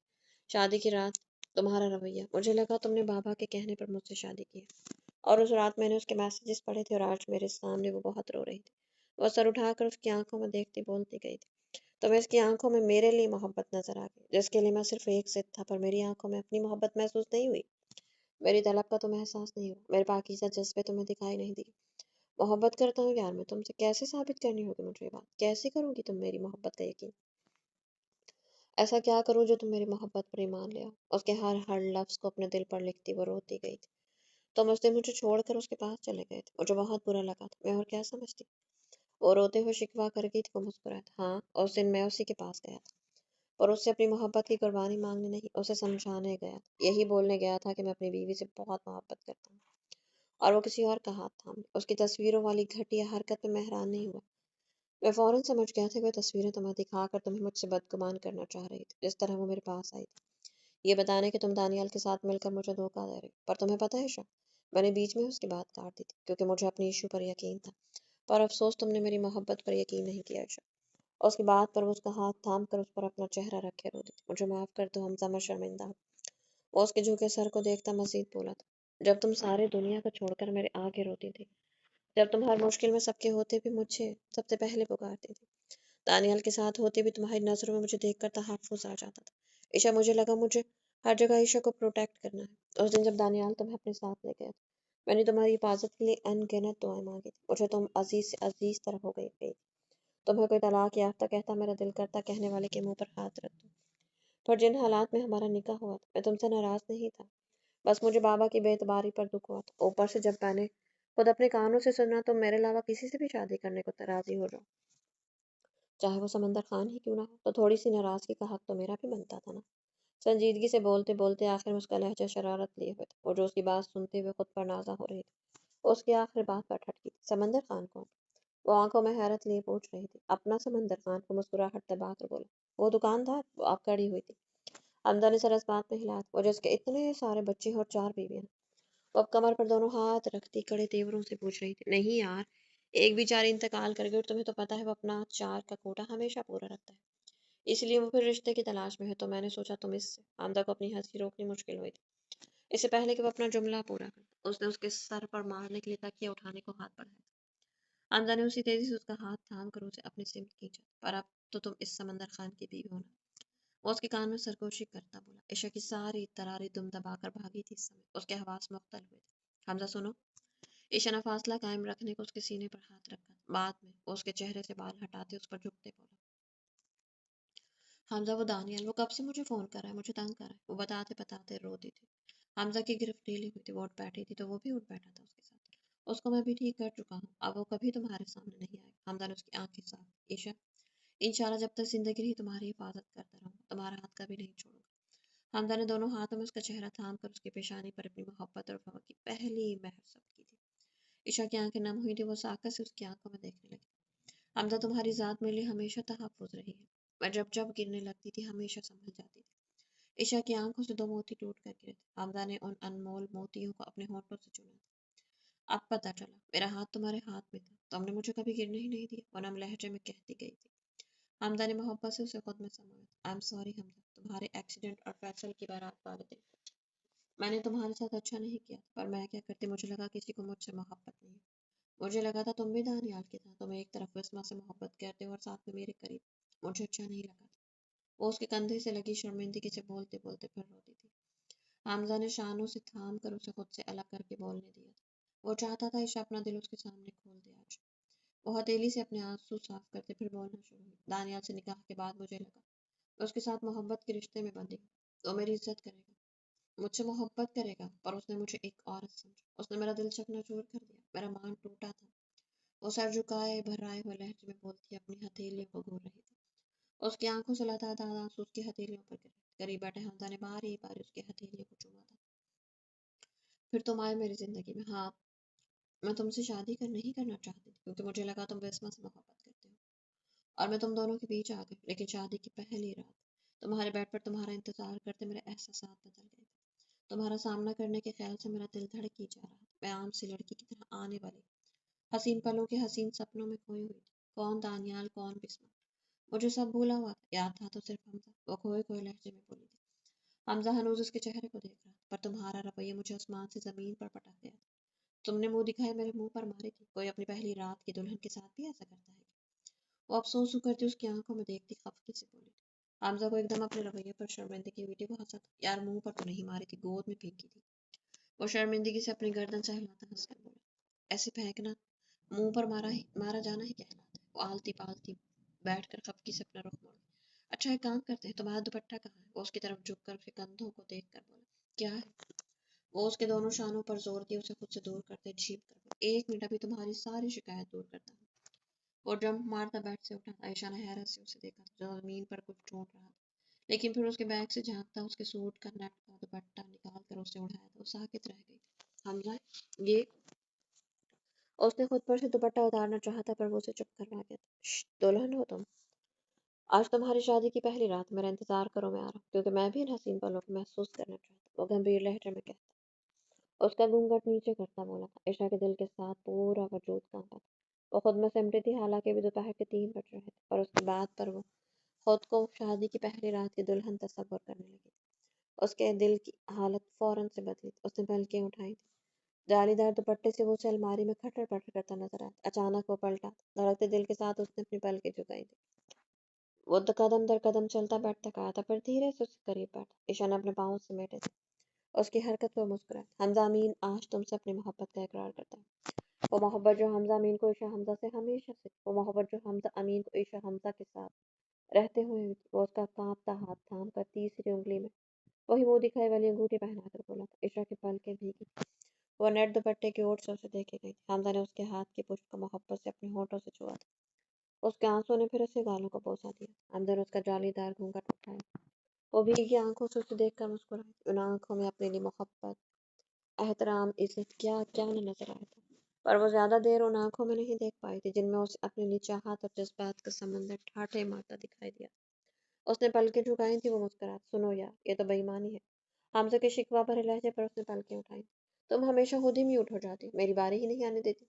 شادی کی رات تمہارا رویہ، مجھے لگا تم نے بابا کے کہنے پر مجھ سے شادی کی ہے۔ اور اس رات میں نے اس کے میسیجز پڑھے تھے اور آج میرے سامنے وہ بہت رو رہی تھی۔ وہ سر اٹھا کر اس کی آنکھوں میں دیکھتی بولتی گئی تھی، تمہیں اس کی آنکھوں میں میرے لیے محبت نظر آ گئی، جس کے لیے میں صرف ایک ضد تھا، پر میری آنکھوں میں اپنی محبت محسوس نہیں ہوئی؟ میری طلب کا تمہیں احساس نہیں ہوا؟ میرے پاکیزہ جذبے تمہیں دکھائی نہیں دیے؟ محبت کرتا ہوں یار میں تم سے، کیسے ثابت کرنی ہوگی مجھے یہ بات؟ کیسے کروں گی تم میری محبت کا یقین؟ ایسا کیا کروں جو تم میری محبت پر ایمان لے آؤ؟ اس کے ہر ہر لفظ کو اپنے دل پر لکھتی وہ روتی گئی تھی۔ تم اس دن مجھے چھوڑ کر اس کے پاس چلے گئے تھے، مجھے بہت برا لگا تھا، میں اور کیا سمجھتی؟ وہ روتے ہوئے شکوہ کر گئی تھی۔ وہ مسکرایا تھا، ہاں اس دن میں اسی کے پاس گیا تھا، اور اس سے اپنی محبت کی قربانی مانگنے نہیں، اسے سمجھانے گیا تھا، یہی بولنے گیا تھا کہ میں اپنی بیوی سے بہت محبت کرتا ہوں، اور وہ کسی اور کا ہاتھ تھام لے۔ اس کی تصویروں والی گھٹیا حرکت پہ میں حیران نہیں ہوا، میں فوراً سمجھ گیا تھا کہ وہ تصویریں تمہیں دکھا کر تمہیں مجھ سے بدگمان کرنا چاہ رہی تھی، جس طرح وہ میرے پاس آئی تھی، یہ بتانے کہ تم دانیال کے ساتھ مل کر مجھے دھوکہ دے رہی ہو۔ پر تمہیں پتہ ہے شا، میں نے بیچ میں اس کی بات کاٹ دی تھی، کیونکہ مجھے اپنی ایشو پر یقین تھا، پر افسوس تم نے میری محبت پر یقین نہیں کیا عائشہ۔ اور اس کی بات پر وہ اس کا ہاتھ تھام کر اس پر اپنا چہرہ رکھے روتی تھی، مجھے معاف کر دو حمزہ، میں شرمندہ ہوں۔ وہ اس کے جھکے سر کو دیکھتا مزید بولا تھا، جب تم سارے دنیا کو چھوڑ کر میرے آگے روتی تھی، جب تم ہر مشکل میں سب کے ہوتے بھی مجھے سب سے پہلے پکارتی تھی، دانیال کے ساتھ ہوتے بھی تمہاری نظروں میں مجھے دیکھ کر تحفظ آ جاتا تھا۔ عشا، مجھے لگا مجھے ہر جگہ عشا کو پروٹیکٹ کرنا ہے۔ اس دن جب دانیال تمہیں اپنے ساتھ لے گیا تھا، میں نے تمہاری حفاظت کے لیے ان گنت دعائیں مانگی تھی، مجھے تم عزیز سے عزیز طرح ہو گئی۔ تمہیں کوئی طلاق یافتہ کہتا میرا دل کرتا کہنے والے کے منہ پر ہاتھ رکھ دوں۔ پر جن حالات میں ہمارا نکاح ہوا تھا، میں تم سے ناراض نہیں تھا، بس مجھے بابا کی بے اعتباری پر دکھ ہوا تھا۔ اوپر سے جب میں نے خود اپنے کانوں سے سنا تم میرے علاوہ کسی سے بھی شادی کرنے کو راضی ہو جاؤ، چاہے وہ سمندر خان ہی کیوں نہ ہو، تو تھوڑی سی ناراضگی کا حق تو میرا بھی بنتا تھا نا۔ سنجیدگی سے بولتے بولتے آخر میں اس کا لہجہ شرارت لیے ہوئے تھا، اور جو اس کی بات سنتے ہوئے خود پر نازا ہو رہی تھی، اس کی آخر بات پر ٹھٹکی تھی، سمندر خان کون؟ وہ آنکھوں میں حیرت لیے پوچھ رہی تھی۔ اپنا سمندر خان، کو مسکراہٹ دبا کر بولا، وہ دکاندار؟ وہ اب کڑی ہوئی تھی۔ حمزہ نے سر اس بات میں ہلایا، وہ جس کے اتنے سارے بچے ہیں اور 4 بیویاں۔ وہ اب کمر پر دونوں ہاتھ رکھتی کڑے تیوروں سے پوچھ رہی تھی، نہیں یار، ایک بیچاری انتقال کر گئی اور تمہیں تو پتہ ہے وہ اپنا 4 کا کوٹا ہمیشہ پورا رکھتا ہے، اس لیے وہ پھر رشتے کی تلاش میں ہے، تو میں نے سوچا تم اس سے۔ حمزہ کو اپنی ہنسی روکنی مشکل ہوئی تھی، اس سے پہلے کہ وہ اپنا جملہ پورا کرتا اس نے اس کے سر پر مارنے کے لیے تکیہ اٹھانے کو ہاتھ بڑھایا تھا۔ حمزہ نے اسی تیزی سے اس کا ہاتھ تھام کر اسے اپنی سمت کھینچا، پر اب تو تم اس سمندر خان کی بیوی ہونا۔ وہ اس کے کان میں سرگوشی کرتا بولا، عشا کی ساری تراری دم دبا کر بھاگی تھی اس سمے، اس کے حواس معطل ہوئے تھے۔ حمزہ سنو۔ عشا نے فاصلہ قائم رکھنے کو اس کے سینے پر ہاتھ رکھا، بعد میں وہ اس کے چہرے سے بال ہٹاتے اس پر جھکتے بولا، حمزہ وہ دانیال، وہ کب سے مجھے فون کر رہا ہے، مجھے تنگ کر رہا ہے۔ وہ بتاتے بتاتے روتی تھی۔ حمزہ کی گرفت ڈھیلی ہوئی تھی، وہ اٹھ بیٹھی تھی تو وہ بھی اٹھ بیٹھا تھا اس کے ساتھ۔ اس کو میں بھی ٹھیک کر چکا ہوں، اب وہ کبھی تمہارے سامنے نہیں آئے گا۔ حمزہ نے اس کی آنکھیں صاف۔ عشا، انشاءاللہ جب تک زندگی رہی تمہاری حفاظت کرتا رہوں گا، تمہارا ہاتھ کبھی نہیں چھوڑوں گا۔ حمزہ نے دونوں ہاتھوں میں اس کا چہرہ تھام کر اس کی پیشانی پر اپنی محبت اور وفا کی پہلی مہر ثبت کی تھی۔ عشا کی آنکھیں نم ہوئی تھی، وہ ساکت سے اس کی آنکھوں میں دیکھنے لگی۔ حمزہ، تمہاری ذات میرے لیے ہمیشہ تحفظ رہی ہے، मैं जब जब गिरने लगती थी हमेशा संभल जाती थी। ईशा की आंखों से दो मोती टूट कर गिरे थे। हमजा ने उन अनमोल मोतियों को अपने होठों से चुना था। अब पता चला मेरा हाथ तुम्हारे हाथ में था, तुमने मुझे कभी गिरने ही नहीं दिया, और नम लहजे में कहती गई थी। हमजा ने मोहब्बत से उसे खुद में समाया था। आई एम सॉरी हमजा, तुम्हारे एक्सीडेंट और फैसल की बारात वाले दिन मैंने तुम्हारे साथ अच्छा नहीं किया, पर मैं क्या करती, मुझे लगा किसी को मुझसे मोहब्बत नहीं है। मुझे लगा था तुम भी दानियाल की तरह, तुम एक तरफ विस्मा से मोहब्बत करते हो और साथ में मेरे करीब। मुझे अच्छा नहीं लगा था। वो उसके कंधे से लगी शर्मिंदगी से बोलते बोलते फिर रोती थी। हमजा ने शानों से थाम कर उसे खुद से अलग करके बोलने दिया था। वो चाहता था ईशा अपना दिल उसके सामने खोल दे आज। वो हथेली से अपने आंसू साफ करते फिर बोलना शुरू हुई। दानियाल से निकाह के बाद मुझे लगा मैं उसके साथ मोहब्बत के रिश्ते में बंधी हूँ। वो मेरी इज्जत करेगा, मुझसे मोहब्बत करेगा, पर उसने मुझे एक औरत समझा। उसने मेरा दिल चकनाचूर कर दिया, मेरा मान टूटा था। वो सर झुकाए भर्राए हुए लहजे में बोलती अपनी हथेलियों को घूर रही थी। उसकी आंखों से लगातार आंसू उसकी हथेलियों पर गिरे। करीब बैठे हमजा ने बारी बारी उसकी हथेलियों को चूमा था। फिर तुम आए मेरी जिंदगी में। हाँ, मैं तुमसे शादी नहीं करना चाहती थी, क्योंकि मुझे लगा तुम बेसमा से मोहब्बत करते हो, और मैं तुम दोनों के बीच आ गई। लेकिन शादी की पहली रात तुम्हारे बेड पर तुम्हारा इंतजार करते मेरे एहसासात बदल गए थे। तुम्हारा सामना करने के ख्याल से मेरा दिल धड़की जा रहा था। मैं आम सी लड़की की तरह आने वाली हसीन पलों के हसीन सपनों में खोई हुई थी। कौन दानियाल, कौन बिस्मा, मुझे सब भूला हुआ था। याद था तो सिर्फ हमजा। वो खोए खोए लहजे में बोली थी। हमजा हनूज उसके चेहरे को देख रहा था, पर तुम्हारा रवैया मुझे आसमान से जमीन पर पटक गया था। तुमने मुंह दिखाए मेरे मुंह पर मारी थी। कोई अपनी पहली रात की दुल्हन के साथ भी ऐसा करता है? वो अफसोस करती उसकी आंखों में देखती खफकी से बोली थी। हमजा को एकदम अपने रवैये पर शर्मिंदगी हुई थी। वो हंसा था। यार, मुंह पर तो नहीं मारी थी, गोद में फेंकी थी। वो शर्मिंदगी से अपनी गर्दन सहलाता हंसकर बोला, ऐसे फेंकना मुंह पर मारा जाना ही कहलाता है। वो आलती पालती बैठकर खपकी से अपना रुख मोड़ी। अच्छा, एक काम करते हैं, तुम्हारा दुपट्टा कहाँ है? वो उसकी तरफ झुककर उसके कंधों को देख कर बोला, क्या है? वो उसके दोनों शानों पर जोर दिए उसे खुद से दूर करते झीप कर बोला, 1 मिनट, अभी तुम्हारी सारी शिकायत दूर करता हूँ। वो जंप मारता बेड से उठा। आयशा ने हैरत से उसे देखा, जो जमीन पर कुछ ढूंढ रहा था, लेकिन फिर उसके बैग से झांकता उसके सूट का नेट का दुपट्टा निकाल कर उसे उड़ाया। तो साकित रह गई। हमजा, ये, उसने खुद पर से दुपट्टा उतारना चाहा था, पर वो उसे चुप करवा गया था। दुल्हन हो तुम, आज तुम्हारी शादी की पहली रात, मेरा इंतजार करो, मैं आ रहा हूँ, क्योंकि मैं भी इन हसीन पलों को महसूस करना चाहता। वो गंभीर लहजे में कहता, उसका घूंघट नीचे करता बोला था। ईशा के दिल के साथ पूरा वजूद कांपा था। वो खुद में सिमटी थी, हालांकि भी दोपहर के 3 बज रहे थे, और उसकी बात पर वो खुद को शादी की पहली रात की दुल्हन तस्वर करने लगी। उसके दिल की हालत फौरन से बदली थी। उसने पलकें उठाई थी। जालीदार दुपट्टे से वो उसे अलमारी में खटर पटर करता नजर आया। अचानक वो पलटा। धड़कते दिल के साथ उसने अपनी पलकें झुकाई थी। वो कदम दर कदम चलता बैठता कहा था, पर धीरे से उसके करीब बैठा। ईशा ने अपने पाँव समेटे थे। उसकी हरकत पर मुस्कुराया। हमजा अमीन आज तुमसे अपनी मोहब्बत का इकरार करता है। वो मोहब्बत जो हमजा अमीन को ईशा हमजा से हमेशा से, वो मोहब्बत जो हमजा अमीन को ईशा हमजा के साथ रहते हुए हुई थी। वो उसका कांपता हाथ थाम कर तीसरी उंगली में वही मुंह दिखाई वाली अंगूठी पहनाकर बोला था। ईशा की पलकें भीगी। वो नेट दुपट्टे की ओर से उसे देखे गई। हमजा ने उसके हाथ की पुष्ट को मोहब्बत से अपने होठों से छुआ था। उसके आंसुओं ने फिर उसे गालों को बोसा दिया। हमजा ने उसका जालीदार घूंघट उठाया। वो भीगी आंखों से उसे देखकर मुस्कुराई। उन आंखों में अपने लिए मोहब्बत, एहतराम, इज्जत क्या क्या न नजर आया था। पर वो ज्यादा देर उन आंखों में नहीं देख पाई थी, जिनमें उसे अपने लिए चाहत और जज्बात का समंदर ठाठे मारता दिखाई दिया। उसने पलकें झुकाई थी। वो मुस्कुराया, सुनो यार, ये तो बेईमानी है। हमजा के शिकवा भरे लहजे पर उसने पलकें उठाई। तुम हमेशा खुद ही म्यूट हो जाती, मेरी बारी ही नहीं आने देती।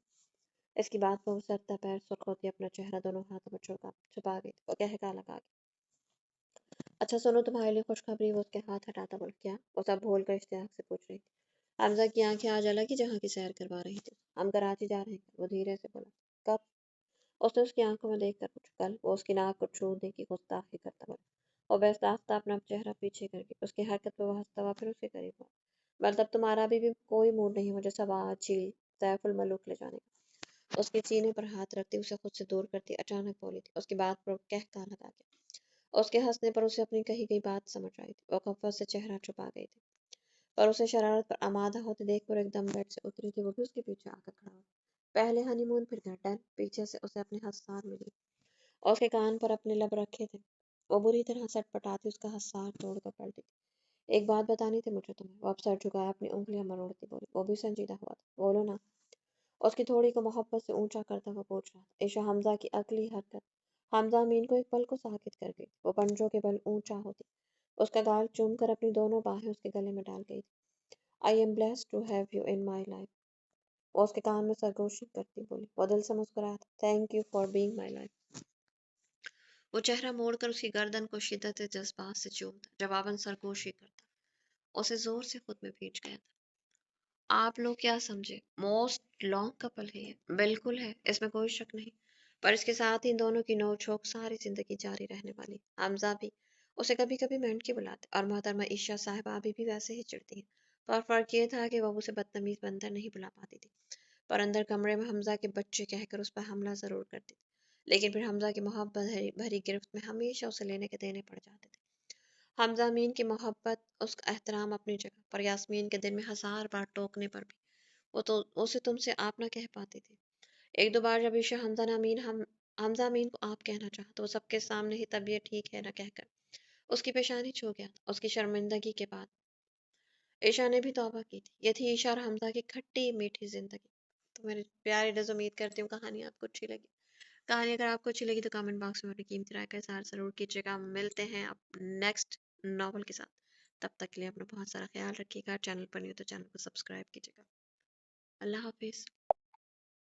इसकी बात पर वो सरता पैर सुर्ख होती अपना चेहरा दोनों हाथों में छुपा गई। वो कहका लगा, अच्छा सुनो, तुम्हारे लिए खुशखबरी। वो उसके हाथ हटाता बोला, क्या? वो सब भूल कर इश्तियाक से पूछ रही थी। हमजा की आंखें आज अलग ही जहाँ की सैर करवा रही थी। हम कराची जा रहे हैं, वो धीरे से बोला। कब? उसने उसकी आंखों में देखकर पूछा। कल। वो उसकी नाक को छूने की गुस्ताखी करता बोला। और बेसाख्ता अपना चेहरा पीछे करके उसकी हरकत पर वो हंसता हुआ फिर उसके करीब हुआ। मतलब तुम्हारा अभी भी कोई मूड नहीं मुझे सब आज झील सैफुल मलूक ले जाने का? उसके सीने पर हाथ रखती उसे खुद से दूर करती अचानक बोली थी। उसकी बात पर कहका लगा गया। उसके हंसने पर उसे अपनी कही गई बात समझ आई थी। वो कफ़्फ़त से चेहरा छुपा गई थी, पर उसे शरारत पर आमादा होते देखकर एकदम बेड से उतरी थी। वो भी उसके पीछे आकर खड़ा हुआ। पहले हनीमून फिर घर डन। पीछे से उसे अपने हंसार मिली और उसके कान पर अपने लब रखे थे। वो बुरी तरह सटपटाती उसका हंसार तोड़कर पलटी थी। एक बात बतानी थी मुझे तुम्हें। वो अब सर झुकाया अपनी उंगलियां मरोड़ती बोली। वो भी संजीदा हुआ था। बोलो ना। उसकी थोड़ी को मोहब्बत से ऊंचा करता हुआ पूछ रहा था। ईशा हमजा की अगली हरकत حمزہ امین کو ایک پل کو ساکت کر گئی. وہ پنجوں کے بل اونچا ہوتی. اس کا گال چوم کر اپنی دونوں باہیں اس کے گلے میں ڈال گئی تھی. I am blessed to have you in my life. وہ اس کے کان میں سرگوشی کرتی بولی. وہ دل سے مسکرایا تھا. Thank you for being my life. وہ چہرہ موڑ کر اس کی گردن کو شدت جذبات سے چومتا. جواباً سرگوشی کرتا. اسے زور سے خود میں بھیج گیا تھا. آپ لوگ کیا سمجھے؟ موسٹ لانگ کپل ہے یہ. بالکل ہے، اس میں کوئی شک نہیں. پر اس کے ساتھ ان دونوں کی نوک جھوک ساری زندگی جاری رہنے والی. حمزہ بھی اسے کبھی کبھی مینٹکی بلاتے اور محترمہ عائشہ صاحبہ ابھی بھی ویسے ہی چڑھتی ہیں. پر فرق یہ تھا کہ وہ اسے بدتمیز بندر نہیں بلا پاتی تھی. پر اندر کمرے میں حمزہ کے بچے کہہ کر اس پر حملہ ضرور کرتی تھی. لیکن پھر حمزہ کی محبت بھری گرفت میں ہمیشہ اسے لینے کے دینے پڑ جاتے تھے. حمزہ امین کی محبت، اس کا احترام اپنی جگہ، پر یاسمین کے دل میں ہزار بار ٹوکنے پر بھی وہ تو اسے تم سے آپ نہ کہہ پاتی تھی. ایک دو بار جب عائشہ حمزہ امین کو آپ کہنا چاہا تو وہ سب کے سامنے ہی تب یہ ٹھیک ہے نہ کہہ کر اس کی پیشانی چھو گیا تھا. اس کی شرمندگی کے بعد عائشہ نے بھی توبہ کی تھی. یہ تھی عائشہ اور حمزہ کی کھٹی میٹھی زندگی. تو میرے پیارے ڈز، امید کرتی ہوں کہانی آپ کو اچھی لگی. کہانی اگر آپ کو اچھی لگی تو کامنٹ باکس میں اپنی قیمتی رائے کا اظہار ضرور کیجیے گا. ملتے ہیں اب نیکسٹ ناول کے ساتھ. تب تک کے لیے اپنا بہت سارا خیال رکھیے گا. چینل پر نہیں ہو تو چینل کو سبسکرائب کیجیے گا. اللہ حافظ.